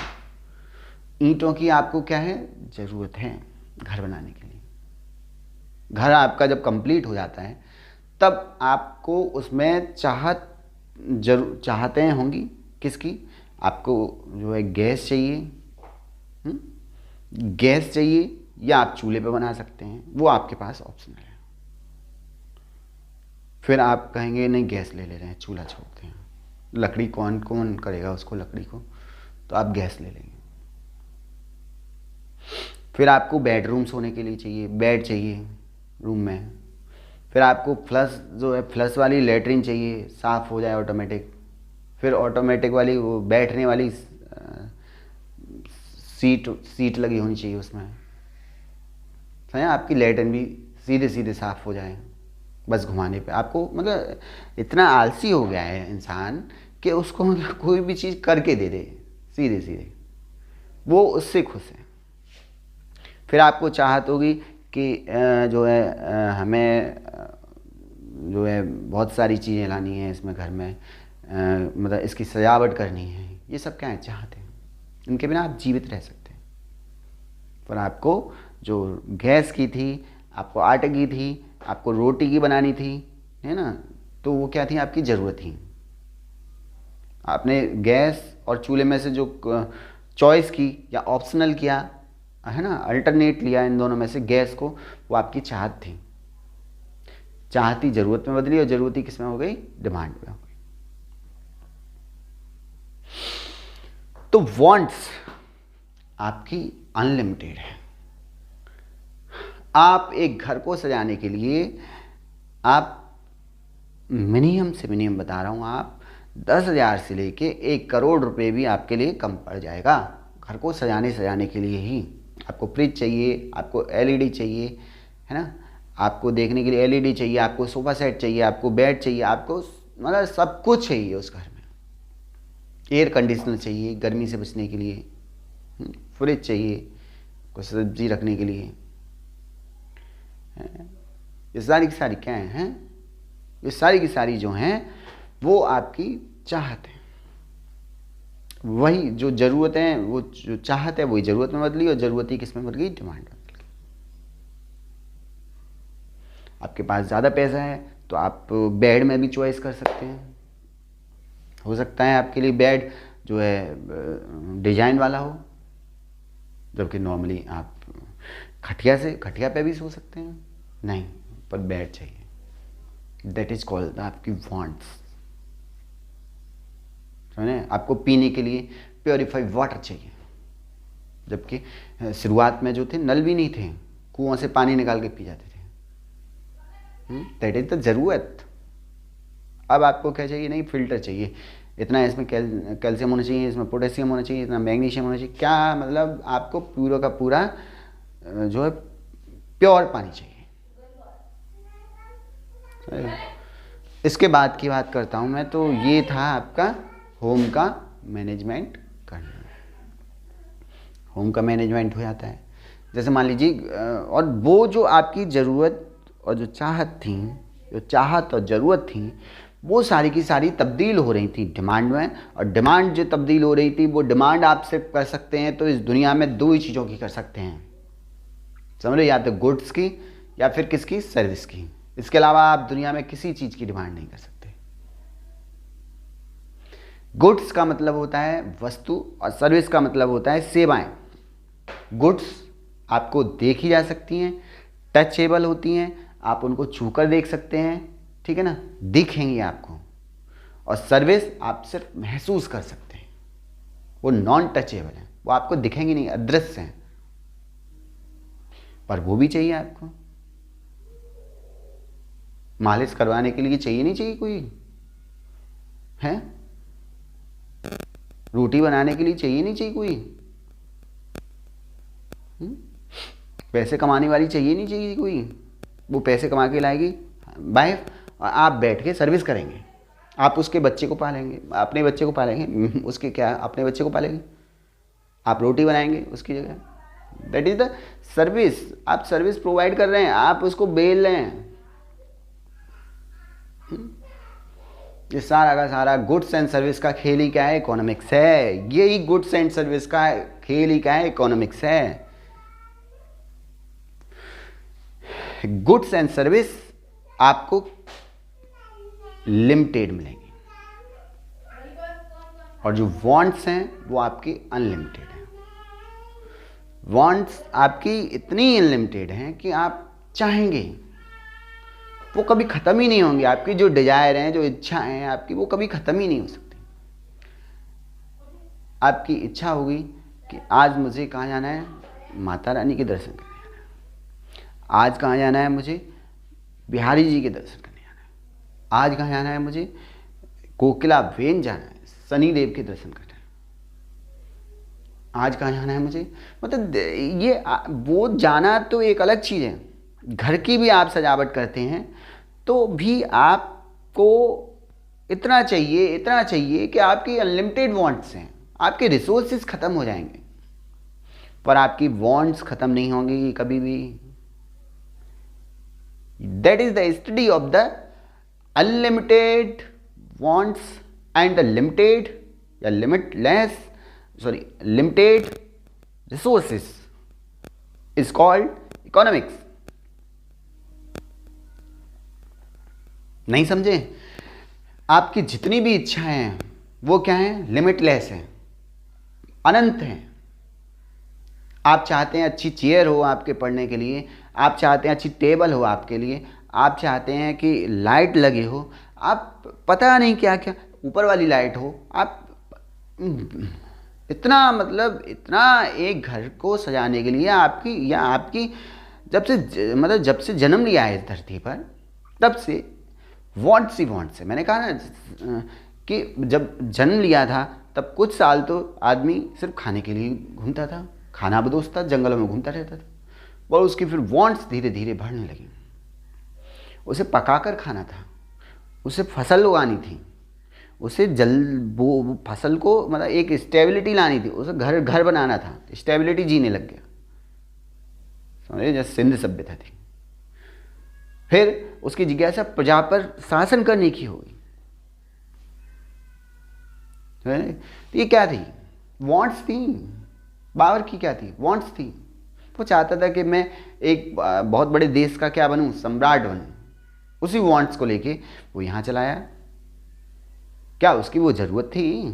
ईंटों की आपको क्या है ज़रूरत है घर बनाने के लिए। घर आपका जब कंप्लीट हो जाता है तब आपको उसमें चाहते होंगी किसकी? आपको जो है गैस चाहिए, गैस चाहिए, या आप चूल्हे पे बना सकते हैं, वो आपके पास ऑप्शनल है। फिर आप कहेंगे नहीं गैस ले रहे हैं, चूल्हा छोड़ते हैं, लकड़ी कौन कौन करेगा उसको, लकड़ी को, तो आप गैस ले लेंगे। फिर आपको बेडरूम सोने के लिए चाहिए, बेड चाहिए रूम में। फिर आपको फ्लश जो है फ्लश वाली लेटरिन चाहिए, साफ़ हो जाए ऑटोमेटिक। फिर ऑटोमेटिक वाली वो बैठने वाली सीट लगी होनी चाहिए उसमें, समझे? आपकी लेटरिन भी सीधे सीधे साफ़ हो जाए बस घुमाने पे। आपको मतलब इतना आलसी हो गया है इंसान कि उसको मतलब कोई भी चीज़ करके दे दे सीधे सीधे, वो उससे खुश है। फिर आपको चाहत होगी कि जो है हमें जो है बहुत सारी चीज़ें लानी है इसमें घर में, मतलब इसकी सजावट करनी है। ये सब क्या है? चाहते हैं। इनके बिना आप जीवित रह सकते हैं। पर आपको जो गैस की थी, आपको आटे की थी, आपको रोटी की बनानी थी, है ना, तो वो क्या थी? आपकी ज़रूरत थी। आपने गैस और चूल्हे में से जो चॉइस की या ऑप्शनल किया, है ना, अल्टरनेट लिया इन दोनों में से गैस को, वो आपकी चाहत थी। चाहती ज़रूरत में बदली और ज़रूरत ही किस में हो गई? डिमांड में हो गई। तो वांट्स आपकी अनलिमिटेड है। आप एक घर को सजाने के लिए आप मिनिमम से मिनिमम बता रहा हूँ, आप 10,000 से लेके 1 करोड़ रुपए भी आपके लिए कम पड़ जाएगा घर को सजाने के लिए ही। आपको फ्रिज चाहिए, आपको एलईडी चाहिए, है ना, आपको देखने के लिए एलईडी चाहिए, आपको सोफ़ा सेट चाहिए, आपको बेड चाहिए, आपको मतलब सब कुछ चाहिए उस घर में। एयर कंडीशनर चाहिए गर्मी से बचने के लिए, फ्रिज चाहिए कुछ सब्जी रखने के लिए। ये सारी की सारी क्या हैं? ये सारी की सारी जो हैं वो आपकी चाहत है। वही जो ज़रूरत है, वो जो चाहत है वही ज़रूरत में बदली, और ज़रूरत ही किस में बदल गई? डिमांड में बदल गई। आपके पास ज़्यादा पैसा है तो आप बेड में भी चॉइस कर सकते हैं। हो सकता है आपके लिए बेड जो है डिजाइन वाला हो, जबकि नॉर्मली आप खटिया पे भी सो सकते हैं। नहीं, पर बेड चाहिए। दैट इज कॉल्ड आपकी वांट्स। समझे? आपको पीने के लिए प्योरीफाइड वाटर चाहिए, जबकि शुरुआत में जो थे नल भी नहीं थे, कुआं से पानी निकाल के पी जाते थे। दैट इज द ज़रूरत। अब आपको क्या चाहिए? नहीं, फिल्टर चाहिए, इतना इसमें कैल्शियम होना चाहिए, इसमें पोटेशियम होना चाहिए, इतना मैग्नीशियम होना चाहिए। क्या मतलब? आपको पूरा का पूरा जो है प्योर पानी चाहिए। इसके बाद की बात करता हूँ मैं, तो ये था आपका होम का मैनेजमेंट करना। होम का मैनेजमेंट हो जाता है जैसे मान लीजिए, और वो जो आपकी ज़रूरत और जो चाहत थी, जो चाहत और ज़रूरत थी, वो सारी की सारी तब्दील हो रही थी डिमांड में। और डिमांड जो तब्दील हो रही थी, वो डिमांड आप सिर्फ कर सकते हैं तो इस दुनिया में 2 ही चीज़ों की कर सकते हैं, समझ लो, या तो गुड्स की या फिर किसकी? सर्विस की। इसके अलावा आप दुनिया में किसी चीज़ की डिमांड नहीं कर सकते। गुड्स का मतलब होता है वस्तु और सर्विस का मतलब होता है सेवाएं। गुड्स आपको देखी जा सकती हैं, टचेबल होती हैं, आप उनको छूकर देख सकते हैं, ठीक है ना, दिखेंगी आपको। और सर्विस आप सिर्फ महसूस कर सकते हैं, वो नॉन टचेबल है, वो आपको दिखेंगी नहीं, अदृश्य हैं, पर वो भी चाहिए आपको। मालिश करवाने के लिए चाहिए नहीं चाहिए कोई है, रोटी बनाने के लिए चाहिए नहीं चाहिए कोई, पैसे कमाने वाली चाहिए नहीं चाहिए कोई, वो पैसे कमा के लाएगी वाइफ, और आप बैठ के सर्विस करेंगे, आप उसके बच्चे को पालेंगे, अपने बच्चे को पालेंगे, उसके क्या अपने बच्चे को पालेंगे, आप रोटी बनाएंगे उसकी जगह। That is the service. आप सर्विस प्रोवाइड कर रहे हैं, आप उसको बेल रहे हैं। ये सारा का सारा गुड्स एंड सर्विस का खेल ही क्या है, इकोनॉमिक्स है। यही गुड्स एंड सर्विस का खेल ही क्या है, इकोनॉमिक्स है। गुड्स एंड सर्विस आपको लिमिटेड मिलेंगी और जो वांट्स हैं वो आपकी अनलिमिटेड हैं। वांट्स आपकी इतनी अनलिमिटेड हैं कि आप चाहेंगे वो कभी ख़त्म ही नहीं होंगी। आपकी जो डिजायर हैं, जो इच्छाएं हैं आपकी, वो कभी ख़त्म ही नहीं हो सकती। आपकी इच्छा होगी कि आज मुझे कहाँ जाना है, माता रानी के दर्शन करने जाना है। आज कहाँ जाना है मुझे, बिहारी जी के दर्शन करने जाना है। आज कहाँ जाना है मुझे, कोकिला बेन जाना है, शनि देव के दर्शन करना है। आज कहाँ जाना है मुझे, मतलब ये वो जाना तो एक अलग चीज़ है। घर की भी आप सजावट करते हैं तो भी आपको इतना चाहिए कि आपकी अनलिमिटेड वांट्स हैं, आपके रिसोर्सेज ख़त्म हो जाएंगे, पर आपकी वांट्स ख़त्म नहीं होंगी कभी भी। That is the study of the unlimited wants and the limited या limited resources is called economics. नहीं समझे? आपकी जितनी भी इच्छाएं हैं वो क्या हैं, लिमिटलेस हैं, अनंत हैं। आप चाहते हैं अच्छी चेयर हो आपके पढ़ने के लिए, आप चाहते हैं अच्छी टेबल हो आपके लिए, आप चाहते हैं कि लाइट लगी हो, आप पता नहीं क्या क्या ऊपर वाली लाइट हो, आप इतना मतलब इतना एक घर को सजाने के लिए आपकी जब से जन्म लिया है इस धरती पर तब से वांट्स ही वांट्स है। मैंने कहा ना कि जब जन्म लिया था तब कुछ साल तो आदमी सिर्फ खाने के लिए घूमता था, खाना बदोश था, जंगलों में घूमता रहता था, और उसकी फिर वांट्स धीरे धीरे बढ़ने लगी। उसे पकाकर खाना था, उसे फसल उगानी थी, उसे वो फसल को मतलब एक स्टेबिलिटी लानी थी, उसे घर बनाना था, स्टेबिलिटी जीने लग गया। समझे? जैसे सिंध सभ्यता थी, फिर उसकी जिज्ञासा प्रजा पर शासन करने की होगी। तो ये क्या थी, वांट्स थी। बाबर की क्या थी, वांट्स थी। वो चाहता था कि मैं एक बहुत बड़े देश का क्या बनूं, सम्राट बनूं। उसी वांट्स को लेके वो यहाँ चलाया। क्या उसकी वो जरूरत थी?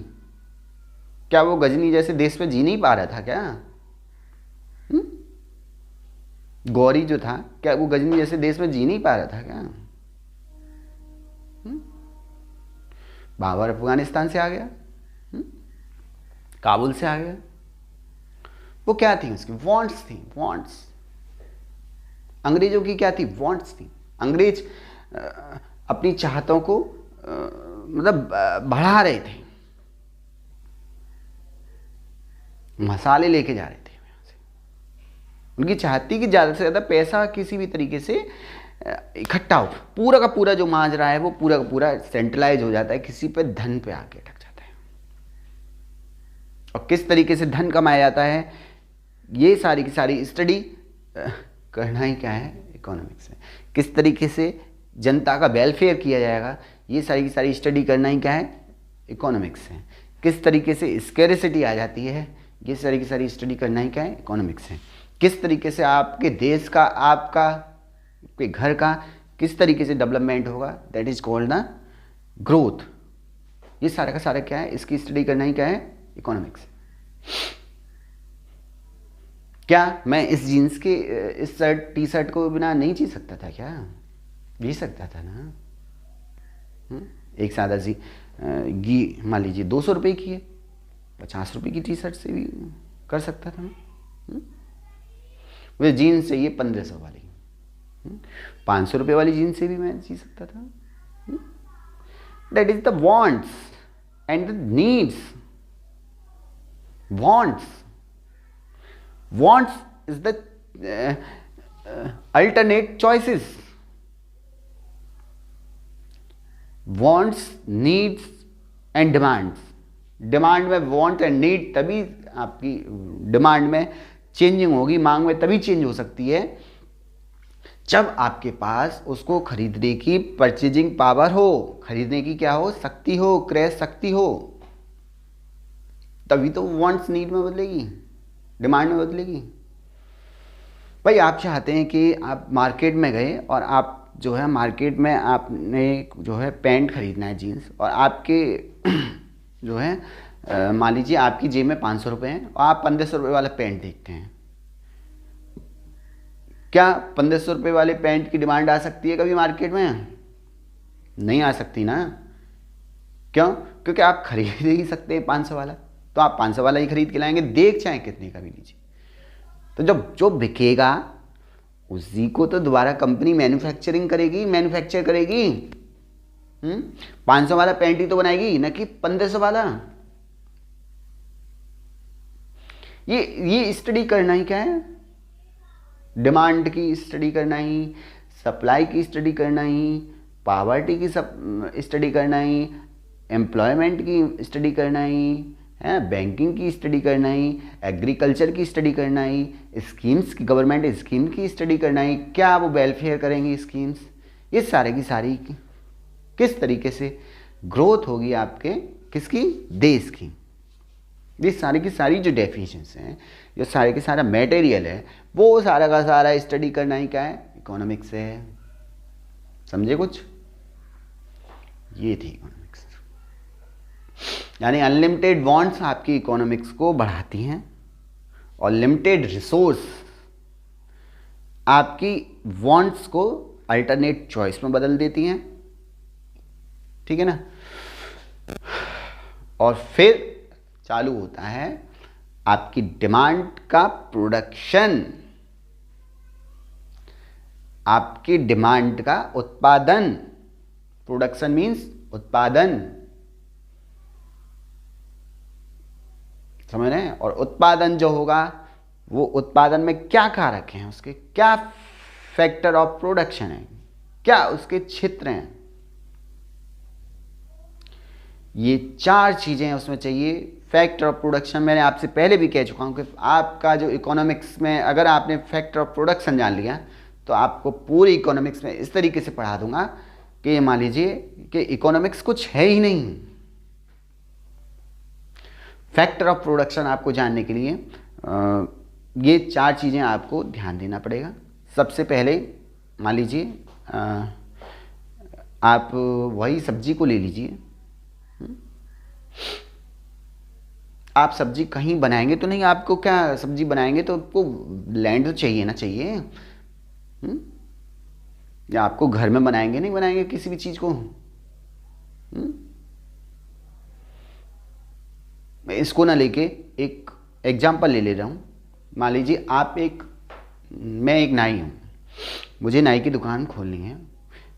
क्या वो गजनी जैसे देश में जी नहीं पा रहा था क्या? गौरी जो था, क्या वो गजनी जैसे देश में जी नहीं पा रहा था क्या? बाबर अफगानिस्तान से आ गया, काबुल से आ गया। वो क्या थी, उसकी वांट्स थी, वांट्स। अंग्रेजों की क्या थी, वांट्स थी। अंग्रेज अपनी चाहतों को मतलब बढ़ा रहे थे, मसाले लेके जा रहे थे यहाँ से। उनकी चाहती कि ज़्यादा से ज़्यादा पैसा किसी भी तरीके से इकट्ठा हो। पूरा का पूरा जो माजरा है वो पूरा का पूरा सेंट्रलाइज हो जाता है, किसी पे धन पे आके अटक जाता है। और किस तरीके से धन कमाया जाता है, ये सारी की सारी स्टडी करना ही क्या है, इकोनॉमिक्स है। किस तरीके से जनता का वेलफेयर किया जाएगा, ये सारी की सारी स्टडी करना ही क्या है, इकोनॉमिक्स है। किस तरीके से स्कैरिसिटी आ जाती है, ये सारी की सारी स्टडी करना ही क्या है, इकोनॉमिक्स है। किस तरीके से आपके देश का, आपका, आपके घर का किस तरीके से डेवलपमेंट होगा, that is called the growth. ये सारा का सारा क्या है, इसकी स्टडी करना ही क्या है, इकोनॉमिक्स। क्या मैं इस जीन्स के इस टी शर्ट को बिना नहीं जी सकता था क्या? जी सकता था ना। एक सादा सी घी मान लीजिए 200 रुपये की है, 50 रुपये की टी शर्ट से भी कर सकता था मैं। मुझे जीन्स चाहिए 1500 वाली, 500 रुपये वाली जीन्स से भी मैं जी सकता था। That is the wants and the needs. Wants is the alternate choices. Wants, needs and demands. Demand में want and need, तभी आपकी डिमांड में चेंजिंग होगी, मांग में तभी चेंज हो सकती है जब आपके पास उसको खरीदने की परचेजिंग पावर हो, खरीदने की क्या हो, शक्ति हो, क्रय शक्ति हो, तभी तो वांट्स नीड में बदलेगी, डिमांड में बदलेगी। भाई आप चाहते हैं कि आप मार्केट में गए और आप जो है मार्केट में आपने जो है पैंट खरीदना है, जीन्स, और आपके जो है मान लीजिए आपकी जेब में 500 रुपये हैं और आप 1500 रुपये वाला पैंट देखते हैं। क्या 1500 रुपये वाले पैंट की डिमांड आ सकती है कभी मार्केट में? नहीं आ सकती ना। क्यों? क्योंकि आप खरीद ही सकते हैं 500 वाला, तो आप 500 वाला ही खरीद के लाएंगे, देख चाहे कितने का भी लीजिए। तो जब जो बिकेगा उसी को तो दोबारा कंपनी मैन्युफैक्चर करेगी। 500 वाला पैंट ही तो बनाएगी, न कि 1500 वाला। ये स्टडी करना ही क्या है, डिमांड की स्टडी करना ही, सप्लाई की स्टडी करना ही, पॉवर्टी की स्टडी करना ही, एम्प्लॉयमेंट की स्टडी करना ही है, बैंकिंग की स्टडी करना ही, एग्रीकल्चर की स्टडी करना ही, स्कीम्स की, गवर्नमेंट स्कीम की स्टडी करना ही, क्या वो वेलफेयर करेंगी स्कीम्स, ये सारे की सारी किस तरीके से ग्रोथ होगी आपके किसकी, देश की। ये सारी की सारी जो डेफिनेशंस हैं, जो सारे के सारा मटेरियल है, वो सारा का सारा स्टडी करना ही क्या है, इकोनॉमिक्स है। समझे कुछ? ये थी इकोनॉमिक्स। यानी अनलिमिटेड वांट्स आपकी इकोनॉमिक्स को बढ़ाती हैं और लिमिटेड रिसोर्स आपकी वांट्स को अल्टरनेट चॉइस में बदल देती हैं। ठीक है ना? और फिर चालू होता है आपकी डिमांड का प्रोडक्शन, आपकी डिमांड का उत्पादन। प्रोडक्शन मीन्स उत्पादन, समझ रहे हैं? और उत्पादन जो होगा वो उत्पादन में क्या कारक हैं, उसके क्या फैक्टर ऑफ प्रोडक्शन है, क्या उसके क्षेत्र हैं, ये 4 चीजें उसमें चाहिए। फैक्टर ऑफ प्रोडक्शन मैंने आपसे पहले भी कह चुका हूं कि आपका जो इकोनॉमिक्स में अगर आपने फैक्टर ऑफ प्रोडक्शन जान लिया तो आपको पूरी इकोनॉमिक्स में इस तरीके से पढ़ा दूंगा कि मान लीजिए कि इकोनॉमिक्स कुछ है ही नहीं। फैक्टर ऑफ प्रोडक्शन आपको जानने के लिए ये 4 चीज़ें आपको ध्यान देना पड़ेगा। सबसे पहले मान लीजिए आप वही सब्जी को ले लीजिए। आप सब्जी कहीं बनाएंगे तो नहीं, आपको क्या सब्जी बनाएंगे तो आपको लैंड तो चाहिए ना, चाहिए। या आपको घर में बनाएंगे, नहीं बनाएंगे किसी भी चीज़ को। मैं इसको ना लेके एक एग्जाम्पल ले रहा हूँ। मान लीजिए मैं एक नाई हूँ, मुझे नाई की दुकान खोलनी है,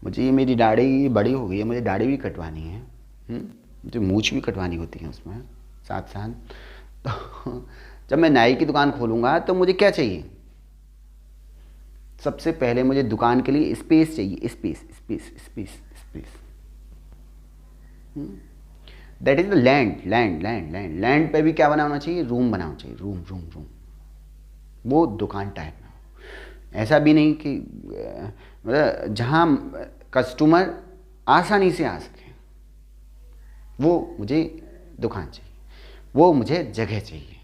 मुझे मेरी दाढ़ी बड़ी हो गई है, मुझे दाढ़ी भी कटवानी है, मुझे मूछ भी कटवानी होती है उसमें साथ साथ। तो जब मैं नाई की दुकान खोलूँगा तो मुझे क्या चाहिए? सबसे पहले मुझे दुकान के लिए स्पेस चाहिए, space space space space. That is the land. Land पे भी क्या बना होना चाहिए? रूम बना होना चाहिए, रूम रूम रूम। वो दुकान टाइप में हो, ऐसा भी नहीं कि मतलब जहाँ कस्टमर आसानी से आ सके, वो मुझे दुकान चाहिए, वो मुझे जगह चाहिए,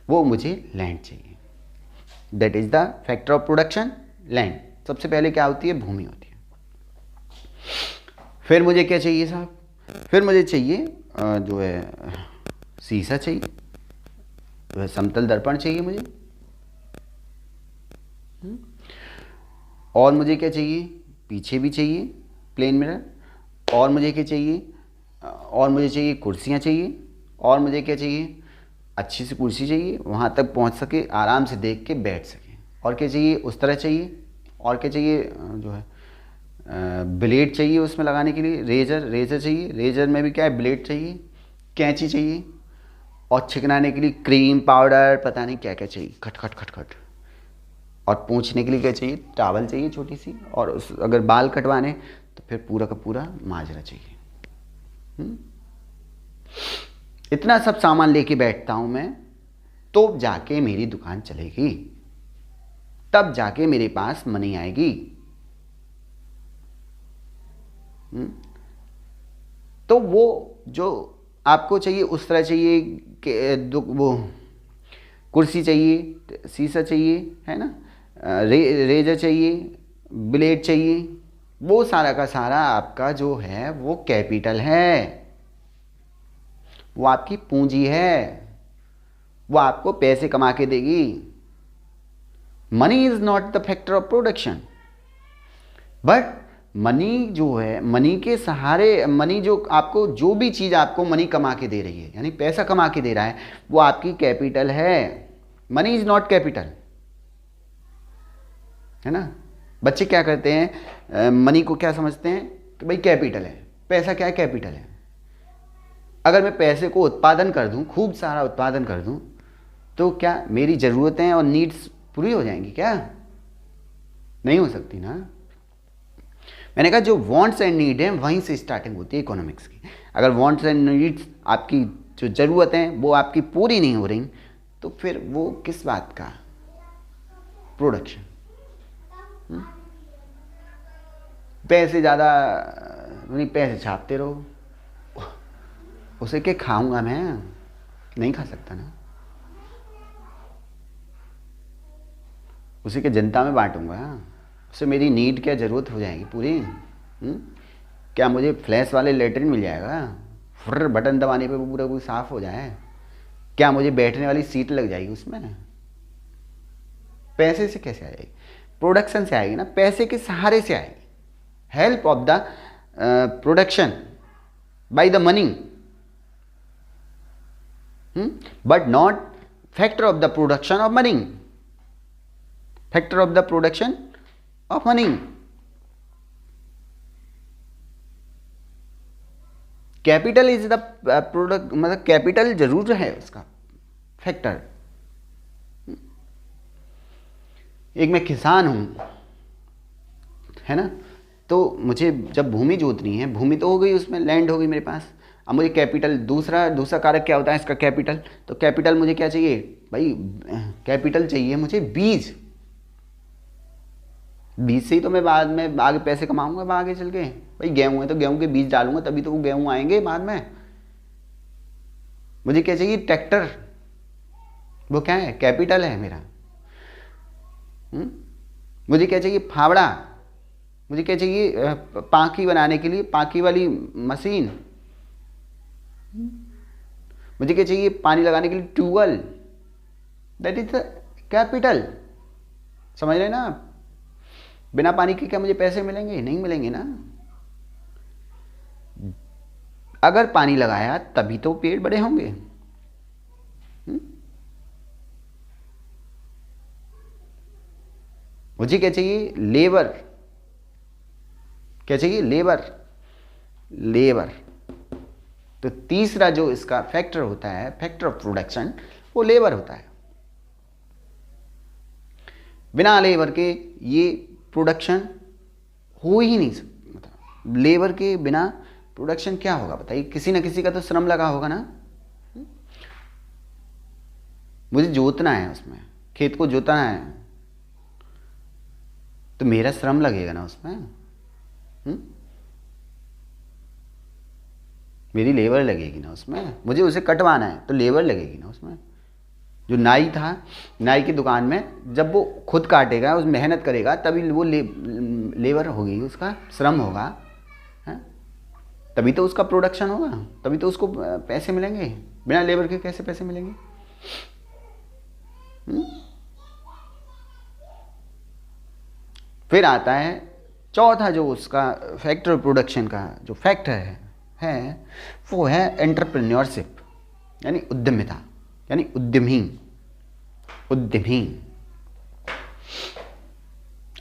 वो मुझे लैंड चाहिए। That is the factor of production, land. सबसे पहले क्या होती है? भूमि होती है। फिर मुझे क्या चाहिए साहब? फिर मुझे चाहिए जो है शीशा चाहिए, जो है समतल दर्पण चाहिए मुझे। और मुझे क्या चाहिए, पीछे भी चाहिए प्लेन मिरर। और मुझे क्या चाहिए, और मुझे चाहिए कुर्सियाँ चाहिए। और मुझे क्या चाहिए, अच्छी सी कुर्सी चाहिए, वहाँ तक पहुँच सके, आराम से देख के बैठ सके। और क्या चाहिए, उस तरह चाहिए। और क्या चाहिए, जो है ब्लेड चाहिए उसमें लगाने के लिए, रेज़र चाहिए। रेज़र में भी क्या है, ब्लेड चाहिए, कैंची चाहिए। और छिकनाने के लिए क्रीम पाउडर, पता नहीं क्या क्या चाहिए, खट खट खट खट। और पूंछने के लिए क्या चाहिए, टॉवल चाहिए छोटी सी। और उस अगर बाल कटवाने तो फिर पूरा का पूरा माजरा चाहिए। इतना सब सामान लेके बैठता हूं मैं, तो जाके मेरी दुकान चलेगी, तब जाके मेरे पास मनी आएगी। तो वो जो आपको चाहिए उस तरह चाहिए कि वो कुर्सी चाहिए, शीशा चाहिए, है ना, रेजर चाहिए, ब्लेड चाहिए, वो सारा का सारा आपका जो है वो कैपिटल है, वो आपकी पूंजी है, वो आपको पैसे कमा के देगी। Money is not the factor of production, but money जो है, मनी के सहारे, मनी जो आपको, जो भी चीज़ आपको मनी कमा के दे रही है, यानी पैसा कमा के दे रहा है, वो आपकी कैपिटल है। मनी इज नॉट कैपिटल, है ना। बच्चे क्या करते हैं, मनी को क्या समझते हैं कि भाई कैपिटल है, पैसा क्या है, कैपिटल है। अगर मैं पैसे को उत्पादन कर दूं, खूब सारा उत्पादन कर दूं, तो क्या मेरी ज़रूरतें और नीड्स पूरी हो जाएंगी? क्या नहीं हो सकती ना। मैंने कहा जो वांट्स एंड नीड है वहीं से स्टार्टिंग होती है इकोनॉमिक्स की। अगर वांट्स एंड नीड्स, आपकी जो ज़रूरतें हैं वो आपकी पूरी नहीं हो रही, तो फिर वो किस बात का प्रोडक्शन। पैसे ज़्यादा नहीं, पैसे छापते रहो, उसे क्या खाऊंगा मैं? नहीं खा सकता ना। उसे क्या जनता में बांटूंगा? उससे मेरी नीड, क्या ज़रूरत हो जाएगी पूरी? क्या मुझे फ्लैश वाले लेटरिन मिल जाएगा, फुर्र बटन दबाने पे वो पूरा कोई साफ़ हो जाए? क्या मुझे बैठने वाली सीट लग जाएगी उसमें? पैसे से कैसे आएगी? प्रोडक्शन से आएगी ना, पैसे के सहारे से आएगी। Help of the production by the money, but not factor of the production of money. Factor of the production of money, capital is the product, मतलब कैपिटल जरूर है उसका फैक्टर। एक मैं किसान हूं, है ना, तो मुझे जब भूमि जोतनी है, भूमि तो हो गई, उसमें लैंड हो गई मेरे पास। अब मुझे कैपिटल, दूसरा कारक क्या होता है इसका, कैपिटल। तो कैपिटल मुझे क्या चाहिए भाई, कैपिटल चाहिए मुझे बीज। बीज से ही तो मैं बाद में आगे पैसे कमाऊंगा आगे चल के। भाई गेहूं है तो गेहूं के बीज डालूंगा, तभी तो वो गेहूं आएंगे बाद में। मुझे क्या चाहिए, ट्रैक्टर, वो क्या है, कैपिटल है मेरा। मुझे क्या चाहिए, फावड़ा। मुझे क्या चाहिए, पाखी बनाने के लिए पाखी वाली मशीन। मुझे क्या चाहिए, पानी लगाने के लिए tube well. That is the capital. समझ रहे ना आप? बिना पानी के क्या मुझे पैसे मिलेंगे? नहीं मिलेंगे ना। अगर पानी लगाया तभी तो पेड़ बड़े होंगे। मुझे क्या चाहिए, लेबर। क्या चाहिए, लेबर। लेबर। तो तीसरा जो इसका फैक्टर होता है, फैक्टर ऑफ प्रोडक्शन, वो लेबर होता है। बिना लेबर के ये प्रोडक्शन हो ही नहीं सकती। मतलब लेबर के बिना प्रोडक्शन क्या होगा बताइए? किसी ना किसी का तो श्रम लगा होगा ना। मुझे जोतना है, उसमें खेत को जोतना है, तो मेरा श्रम लगेगा ना उसमें। मेरी लेबर लगेगी ना उसमें। मुझे उसे कटवाना है तो लेबर लगेगी ना उसमें। जो नाई था, नाई की दुकान में जब वो खुद काटेगा, उस मेहनत करेगा, तभी वो लेबर होगी, उसका श्रम होगा, है? तभी तो उसका प्रोडक्शन होगा, तभी तो उसको पैसे मिलेंगे। बिना लेबर के कैसे पैसे मिलेंगे? फिर आता है चौथा, जो उसका फैक्टर प्रोडक्शन का जो फैक्टर है वो है एंटरप्रेन्योरशिप, यानी उद्यमिता, यानी उद्यमी।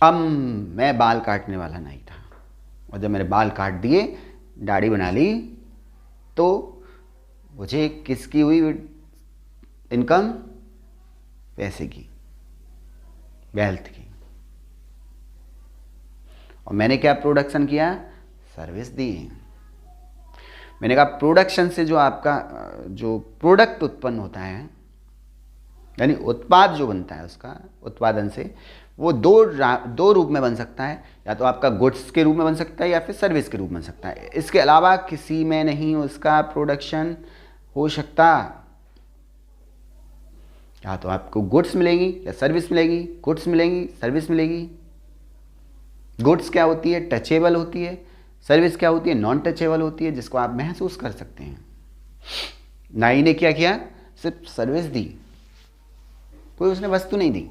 अब मैं बाल काटने वाला नहीं था, और जब मैंने बाल काट दिए, दाढ़ी बना ली, तो मुझे किसकी हुई इनकम? पैसे की, वेल्थ की। और मैंने क्या प्रोडक्शन किया? सर्विस दी। मैंने कहा प्रोडक्शन से जो आपका जो प्रोडक्ट उत्पन्न होता है, यानी उत्पाद जो बनता है, उसका उत्पादन से वो दो रूप में बन सकता है, या तो आपका गुड्स के रूप में बन सकता है या फिर सर्विस के रूप में बन सकता है। इसके अलावा किसी में नहीं उसका प्रोडक्शन हो सकता। या तो आपको गुड्स मिलेगी या सर्विस मिलेगी, गुड्स मिलेंगी, सर्विस मिलेगी। गुड्स क्या होती है? टचेबल होती है। सर्विस क्या होती है? नॉन टचेबल होती है, जिसको आप महसूस कर सकते हैं। नाई ने क्या किया? सिर्फ सर्विस दी, कोई उसने वस्तु नहीं दी।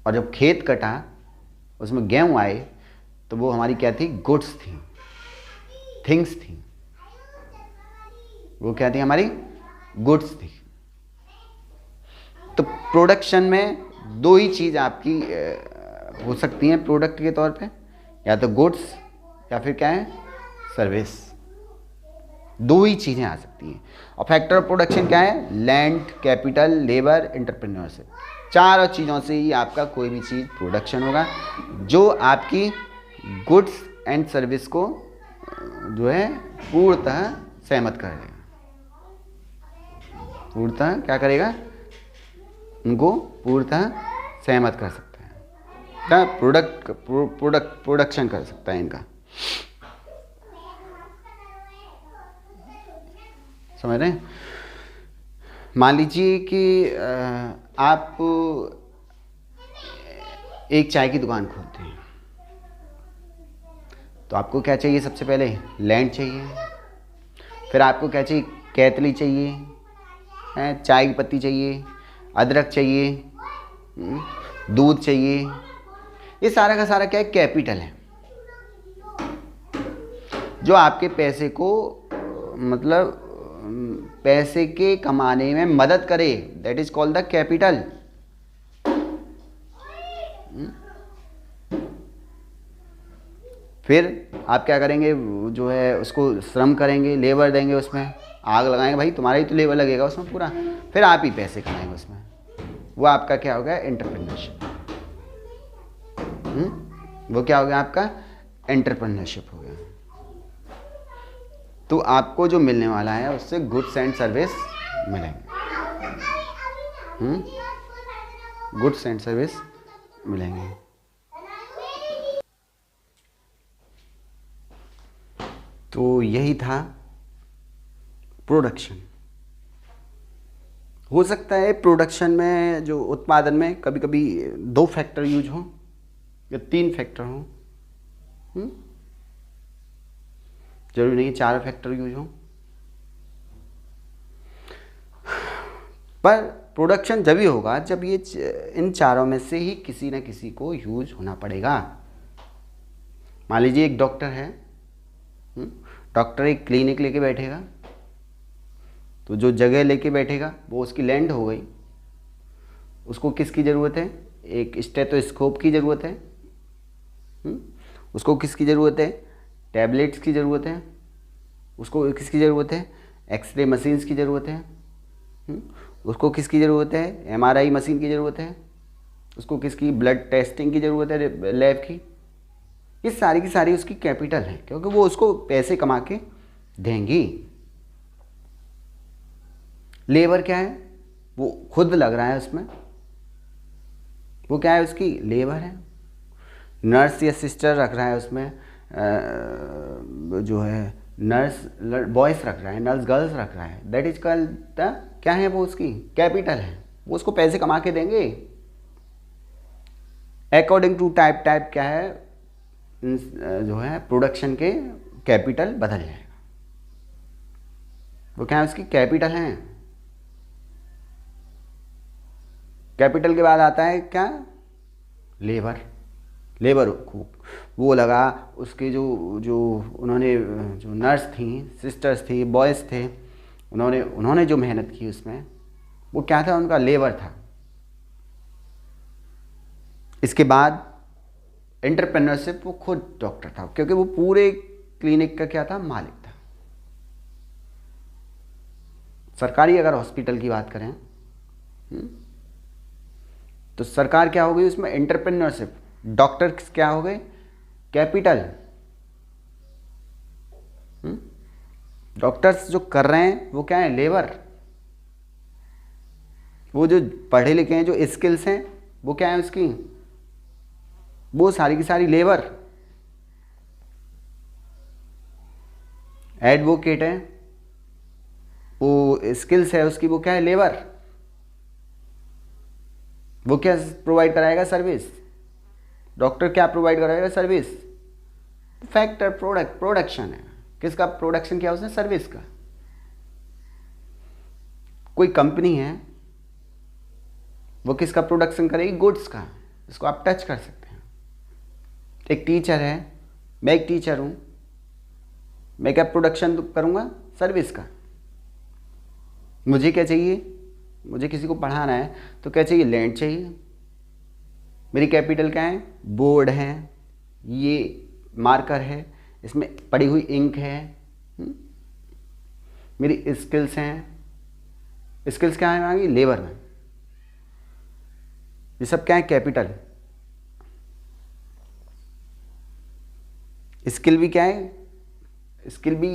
और जब खेत कटा, उसमें गेहूं आए, तो वो हमारी क्या थी? गुड्स थी, थिंग्स थी। वो क्या थी? हमारी गुड्स थी। तो प्रोडक्शन में दो ही चीज़ आपकी हो सकती हैं प्रोडक्ट के तौर पे, या तो गुड्स या फिर क्या है? सर्विस। दो ही चीज़ें आ सकती हैं। और फैक्टर ऑफ प्रोडक्शन क्या है? Land, capital, labour, entrepreneurship. चारों चीज़ों से ही आपका कोई भी चीज़ प्रोडक्शन होगा, जो आपकी गुड्स एंड सर्विस को जो है पूर्णतः सहमत करेगा। पूर्णतः क्या करेगा? उनको पूर्णतः सहमत कर सकता है, प्रोडक्शन कर सकता है इनका। समझ रहे हैं? मान लीजिए कि आप एक चाय की दुकान खोलते हैं, तो आपको क्या चाहिए? सबसे पहले लैंड चाहिए, फिर आपको क्या चाहिए? कैतली चाहिए, चाय की पत्ती चाहिए, अदरक चाहिए, दूध चाहिए। ये सारा का सारा क्या है? कैपिटल है, जो आपके पैसे को मतलब पैसे के कमाने में मदद करे। That is called the capital. फिर आप क्या करेंगे? जो है उसको श्रम करेंगे, लेबर देंगे, उसमें आग लगाएंगे। भाई तुम्हारा ही तो लेबर लगेगा उसमें पूरा, फिर आप ही पैसे कमाएंगे उसमें। वो आपका क्या हो गया? एंटरप्रेन्योरशिप। वो क्या हो गया? आपका एंटरप्रेन्योरशिप हो गया। तो आपको जो मिलने वाला है उससे गुड्स एंड सर्विस मिलेंगे। गुड्स एंड सर्विस मिलेंगे। तो यही था प्रोडक्शन। हो सकता है प्रोडक्शन में जो उत्पादन में कभी कभी 2 फैक्टर यूज हों या 3 फैक्टर हों। जरूरी नहीं 4 फैक्टर यूज हों। पर प्रोडक्शन जब ही होगा जब ये इन चारों में से ही किसी न किसी को यूज होना पड़ेगा। मान लीजिए एक डॉक्टर है, डॉक्टर एक क्लिनिक लेके बैठेगा, तो जो जगह लेके बैठेगा वो उसकी लैंड हो गई। उसको किसकी ज़रूरत है? एक स्टेथोस्कोप की ज़रूरत है। उसको किसकी ज़रूरत है? टैबलेट्स की ज़रूरत है। उसको किसकी ज़रूरत है? एक्सरे मशीन्स की ज़रूरत है। उसको किसकी ज़रूरत है? MRI मशीन की ज़रूरत है। उसको किसकी? ब्लड टेस्टिंग की ज़रूरत है, लैब की। ये सारी की सारी उसकी कैपिटल है, क्योंकि वो उसको पैसे कमा के देंगी। लेबर क्या है? वो खुद लग रहा है उसमें, वो क्या है? उसकी लेबर है। नर्स या सिस्टर रख रहा है उसमें, जो है नर्स बॉयज़ रख रहा है, नर्स गर्ल्स रख रहा है। दैट इज कॉल्ड द क्या है? वो उसकी कैपिटल है, वो उसको पैसे कमा के देंगे। अकॉर्डिंग टू टाइप क्या है जो है प्रोडक्शन के कैपिटल बदल जाएगा। वो क्या है, उसकी कैपिटल है। कैपिटल के बाद आता है क्या, लेबर। लेबर वो लगा, उसके जो जो उन्होंने जो नर्स थी, सिस्टर्स थी, बॉयज़ थे, उन्होंने जो मेहनत की उसमें, वो क्या था, उनका लेबर था। इसके बाद एंटरप्रेन्योरशिप, वो खुद डॉक्टर था क्योंकि वो पूरे क्लिनिक का क्या था, मालिक था। सरकारी अगर हॉस्पिटल की बात करें तो सरकार क्या हो गई उसमें, एंटरप्रेन्योरशिप। डॉक्टर क्या हो गए, कैपिटल। डॉक्टर्स जो कर रहे हैं वो क्या है, लेबर। वो जो पढ़े लिखे हैं, जो स्किल्स हैं, वो क्या है उसकी, वो सारी की सारी लेबर। एडवोकेट है, वो स्किल्स है उसकी, वो क्या है, लेबर। वो क्या प्रोवाइड कराएगा, सर्विस। डॉक्टर क्या प्रोवाइड कराएगा, सर्विस। फैक्टर प्रोडक्शन है, किसका प्रोडक्शन किया उसने, सर्विस का। कोई कंपनी है, वो किसका प्रोडक्शन करेगी, गुड्स का। इसको आप टच कर सकते हैं। एक टीचर है, मैं एक टीचर हूं, मैं क्या प्रोडक्शन करूंगा, सर्विस का। मुझे क्या चाहिए, मुझे किसी को पढ़ाना है तो क्या चाहिए, लैंड चाहिए। मेरी कैपिटल क्या है, बोर्ड है, ये मार्कर है, इसमें पड़ी हुई इंक है। मेरी स्किल्स हैं, स्किल्स क्या है आगे, लेबर में। ये सब क्या है, कैपिटल। स्किल भी क्या है, स्किल भी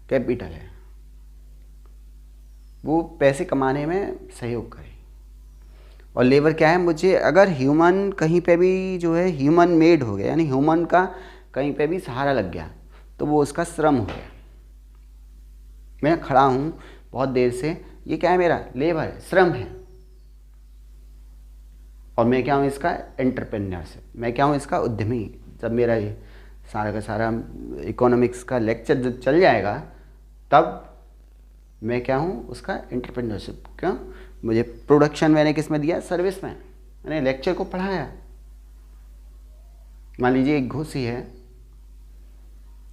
कैपिटल है। वो पैसे कमाने में सहयोग करे। और लेबर क्या है, मुझे अगर ह्यूमन कहीं पे भी जो है ह्यूमन मेड हो गया, यानी ह्यूमन का कहीं पे भी सहारा लग गया, तो वो उसका श्रम हो गया। मैं खड़ा हूँ बहुत देर से, ये क्या है, मेरा लेबर है, श्रम है। और मैं क्या हूँ, इसका एंटरप्रेन्योरशिप। मैं क्या हूँ, इसका उद्यमी। जब मेरा ये सारा का सारा इकोनॉमिक्स का लेक्चर जब चल जाएगा, तब मैं क्या हूँ, उसका एंटरप्रेन्योरशिप। क्यों, मुझे प्रोडक्शन मैंने किस में दिया, सर्विस में। मैंने लेक्चर को पढ़ाया। मान लीजिए एक घोसी है,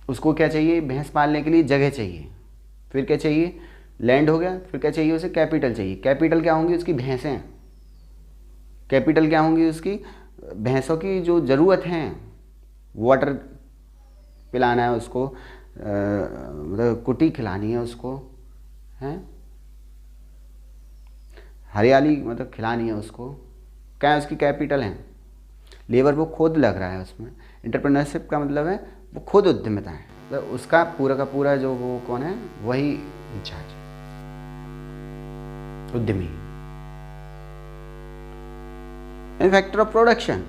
उसको क्या चाहिए, भैंस पालने के लिए जगह चाहिए। फिर क्या चाहिए, लैंड हो गया। फिर क्या चाहिए उसे, कैपिटल चाहिए। कैपिटल क्या होंगी, उसकी भैंसें। कैपिटल क्या होंगी, उसकी भैंसों की जो ज़रूरत हैं, वाटर पिलाना है उसको, मतलब कुटी खिलानी है उसको, हैं, हरियाली मतलब खिलानी है उसको। क्या है, उसकी कैपिटल है। लेबर वो खुद लग रहा है उसमें। एंटरप्रेन्योरशिप का मतलब है वो खुद उद्यमिता है, तो उसका पूरा का पूरा जो वो कौन है, वही इंचार्ज है, उद्यमी। Factor of production.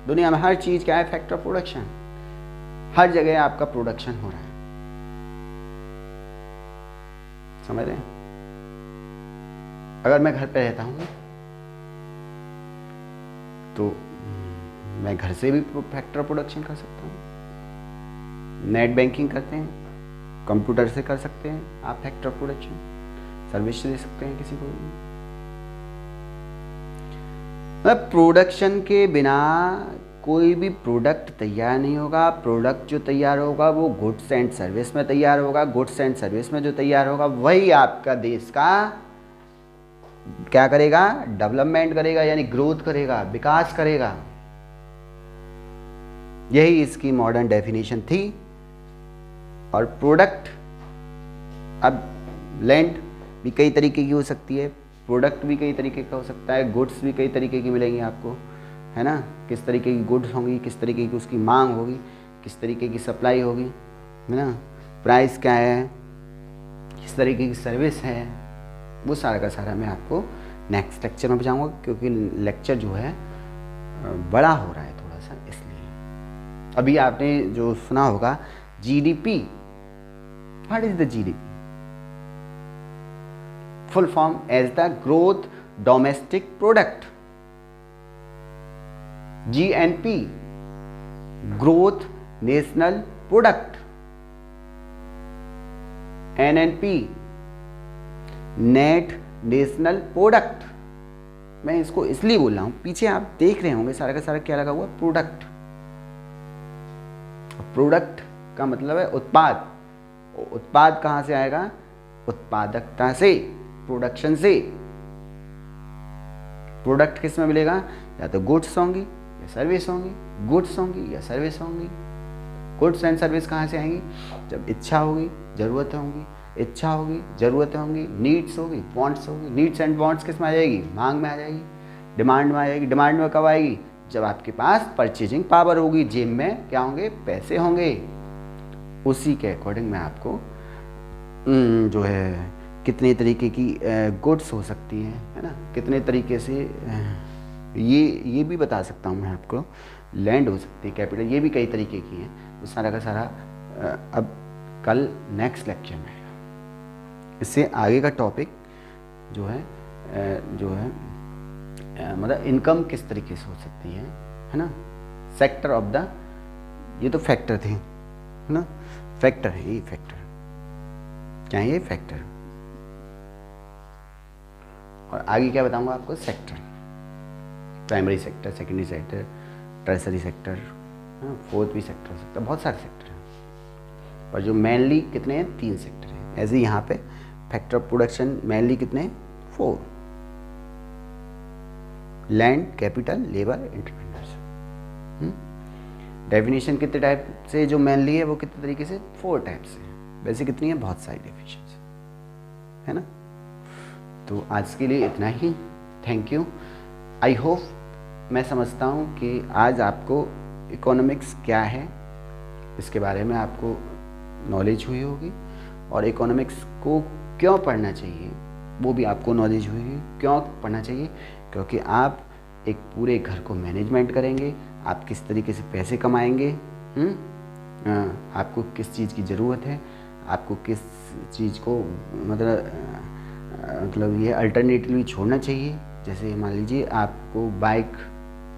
दुनिया में हर चीज क्या है, फैक्टर ऑफ प्रोडक्शन। हर जगह आपका प्रोडक्शन हो रहा है, समझ रहे हैं। अगर मैं घर पे रहता हूँ तो मैं घर से भी फैक्टर प्रोडक्शन कर सकता हूँ। नेट बैंकिंग करते हैं, कंप्यूटर से कर सकते हैं आप फैक्टर प्रोडक्शन, सर्विस दे सकते हैं किसी को भी। प्रोडक्शन के बिना कोई भी प्रोडक्ट तैयार नहीं होगा। प्रोडक्ट जो तैयार होगा वो गुड्स एंड सर्विस में तैयार होगा। गुड्स एंड सर्विस में जो तैयार होगा वही आपका देश का क्या करेगा, डेवलपमेंट करेगा, यानी ग्रोथ करेगा, विकास करेगा। यही इसकी मॉडर्न डेफिनेशन थी। और प्रोडक्ट, अब लैंड भी कई तरीके की हो सकती है, प्रोडक्ट भी कई तरीके का हो सकता है, गुड्स भी कई तरीके की मिलेंगी आपको, है ना। किस तरीके की गुड्स होंगी, किस तरीके की उसकी मांग होगी, किस तरीके की सप्लाई होगी, है ना। प्राइस क्या है, किस तरीके की सर्विस है, वो सारा का सारा मैं आपको नेक्स्ट लेक्चर में बताऊंगा, क्योंकि लेक्चर जो है बड़ा हो रहा है थोड़ा सा, इसलिए। अभी आपने जो सुना होगा GDP, what is the GDP? Full form as the growth domestic product. GNP, growth national product. NNP, net national product. मैं इसको इसलिए बोल रहा हूँ, पीछे आप देख रहे होंगे सारा का सारा क्या लगा हुआ, प्रोडक्ट। प्रोडक्ट का मतलब है उत्पाद। उत्पाद कहाँ से आएगा, उत्पादकता से, प्रोडक्शन से। प्रोडक्ट किस में मिलेगा, या तो गुड्स होंगी या सर्विस होंगी, गुड्स होंगी या सर्विस होंगी। गुड्स एंड सर्विस कहाँ से आएंगी, जब इच्छा होगी, जरूरत होंगी, इच्छा होगी, जरूरत होंगी, नीड्स होगी, वांट्स होगी। नीड्स एंड वांट्स किस में आ जाएगी, मांग में आ जाएगी, डिमांड में आ जाएगी। डिमांड में कब आएगी, जब आपके पास परचेजिंग पावर होगी, जेब में क्या होंगे, पैसे होंगे। उसी के अकॉर्डिंग मैं आपको जो है कितने तरीके की गुड्स हो सकती हैं, है ना, कितने तरीके से ये भी बता सकता हूँ मैं आपको। लैंड हो सकती है, कैपिटल, ये भी कई तरीके की हैं। तो सारा का सारा अब कल नेक्स्ट लेक्चर में आएगा। इससे आगे का टॉपिक जो है मतलब इनकम किस तरीके से हो सकती है ना, सेक्टर ऑफ द, ये तो फैक्टर थे, है ना, फैक्टर है ये, फैक्टर क्या है ये, फैक्टर। और आगे क्या बताऊंगा आपको, sector, primary sector, secondary sector, tertiary sector, fourth भी सेक्टर हो सकता है, बहुत सारे सेक्टर हैं। पर जो मेनली कितने हैं, 3 सेक्टर हैं। ऐसे ही यहाँ पे फैक्टर ऑफ प्रोडक्शन मेनली कितने हैं, 4, land, capital, labour, entrepreneurship. Definition कितने टाइप से जो मेनली है वो कितने तरीके से, 4 टाइप से। वैसे कितनी है, बहुत सारी डेफिनेशन है ना। तो आज के लिए इतना ही, थैंक यू। आई होप, मैं समझता हूँ कि आज आपको इकोनॉमिक्स क्या है इसके बारे में आपको नॉलेज हुई होगी, और इकोनॉमिक्स को क्यों पढ़ना चाहिए वो भी आपको नॉलेज हुई होगी। क्यों पढ़ना चाहिए, क्योंकि आप एक पूरे घर को मैनेजमेंट करेंगे, आप किस तरीके से पैसे कमाएंगे, आपको किस चीज़ की ज़रूरत है, आपको किस चीज़ को मतलब ये अल्टरनेटिवली छोड़ना चाहिए। जैसे मान लीजिए आपको बाइक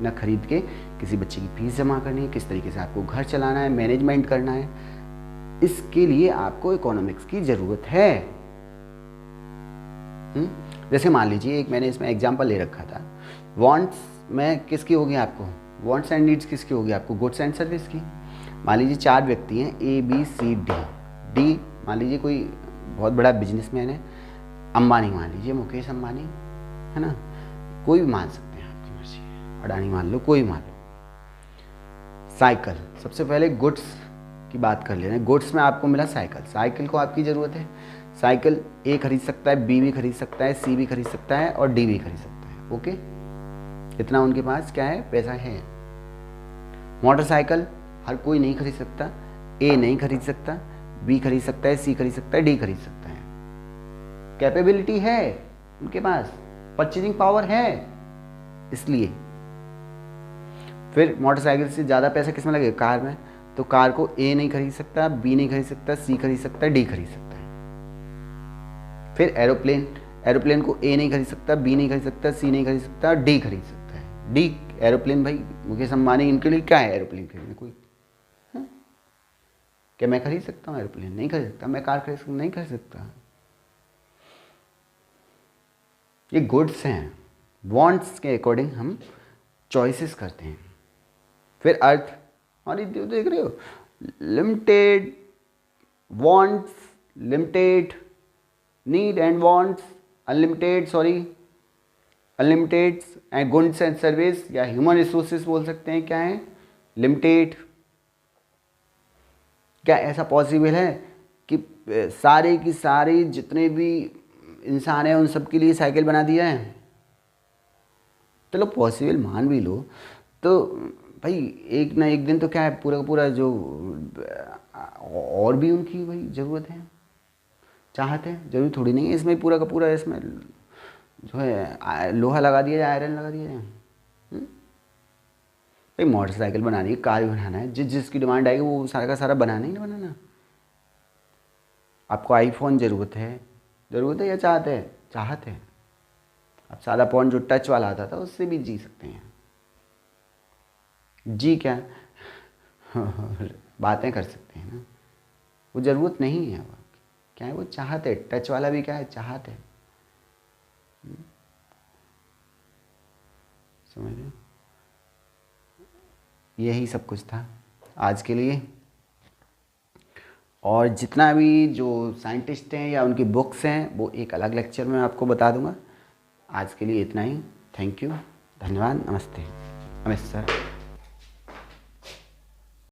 न खरीद के किसी बच्चे की फीस जमा करनी है, किस तरीके से आपको घर चलाना है, मैनेजमेंट करना है, इसके लिए आपको इकोनॉमिक्स की ज़रूरत है। जैसे मान लीजिए एक मैंने इसमें एग्जांपल ले रखा था, वांट्स में किसकी होगी आपको, वांट्स एंड नीड्स किसकी होगी आपको, गुड्स एंड सर्विस की। मान लीजिए 4 व्यक्ति हैं, A B C D। D मान लीजिए कोई बहुत बड़ा बिजनेसमैन है, अंबानी मान लीजिए, मुकेश अंबानी, है ना, कोई भी मान सकते हैं, आपकी मर्जी है, अडानी मान लो, कोई मान लो। साइकिल, सबसे पहले गुड्स की बात कर लेना। गुड्स में आपको मिला साइकिल, साइकिल को आपकी ज़रूरत है। साइकिल A खरीद सकता है, B भी खरीद सकता है, C भी खरीद सकता है और D भी खरीद सकता है। ओके, इतना उनके पास क्या है, पैसा है। मोटरसाइकिल हर कोई नहीं खरीद सकता, A नहीं खरीद सकता, B खरीद सकता है, C खरीद सकता है, D खरीद सकता है। कैपेबिलिटी है उनके पास, परचेजिंग पावर है, इसलिए। फिर मोटरसाइकिल से ज़्यादा पैसा किस में लगेगा, कार में। तो कार को A नहीं खरीद सकता, B नहीं खरीद सकता, C खरीद सकता है, D खरीद सकता है। फिर एरोप्लेन, एरोप्लेन को A नहीं खरीद सकता, B नहीं खरीद सकता, C नहीं खरीद सकता, D खरीद सकता है। D एरोप्लेन, भाई मुकेश अंबानी, इनके लिए क्या है एरोप्लेन खरीदना, कोई है? क्या मैं खरीद सकता हूँ एरोप्लेन, नहीं खरीद सकता। मैं कार खरीद सकता, नहीं खरीद सकता। ये गुड्स हैं, वांट्स के अकॉर्डिंग हम चॉइसेस करते हैं। फिर अर्थ, और ये देख रहे हो, limited, wants, limited, need and wants, unlimited, unlimited and goods and service, या ह्यूमन रिसोर्सेज बोल सकते हैं, क्या है, लिमिटेड। क्या ऐसा पॉसिबल है कि सारे की सारी जितने भी इंसान हैं उन सब के लिए साइकिल बना दिया है? चलो पॉसिबल मान भी लो, तो भाई एक ना एक दिन तो क्या है, पूरा का पूरा जो और भी उनकी भाई ज़रूरत है, चाहते हैं, जरूरी थोड़ी नहीं है इसमें पूरा का पूरा इसमें जो है लोहा लगा दिया जाए, आयरन लगा दिया जाए। भाई मोटरसाइकिल बनानी है, कार बनाना है, जिसकी डिमांड आएगी वो सारा का सारा बनाना ही ना बनाना। आपको आईफोन ज़रूरत है या चाहते हैं? चाहते हैं। अब सादा फोन जो टच वाला आता था उससे भी जी सकते हैं, जी क्या बातें कर सकते हैं ना, वो ज़रूरत नहीं है अब। क्या है वो? चाहत है। टच वाला भी क्या है? चाहत है। समझ रहे? यही सब कुछ था आज के लिए। और जितना भी जो साइंटिस्ट हैं या उनकी बुक्स हैं वो एक अलग लेक्चर में आपको बता दूंगा। आज के लिए इतना ही। थैंक यू, धन्यवाद, नमस्ते, नमस्ते सर।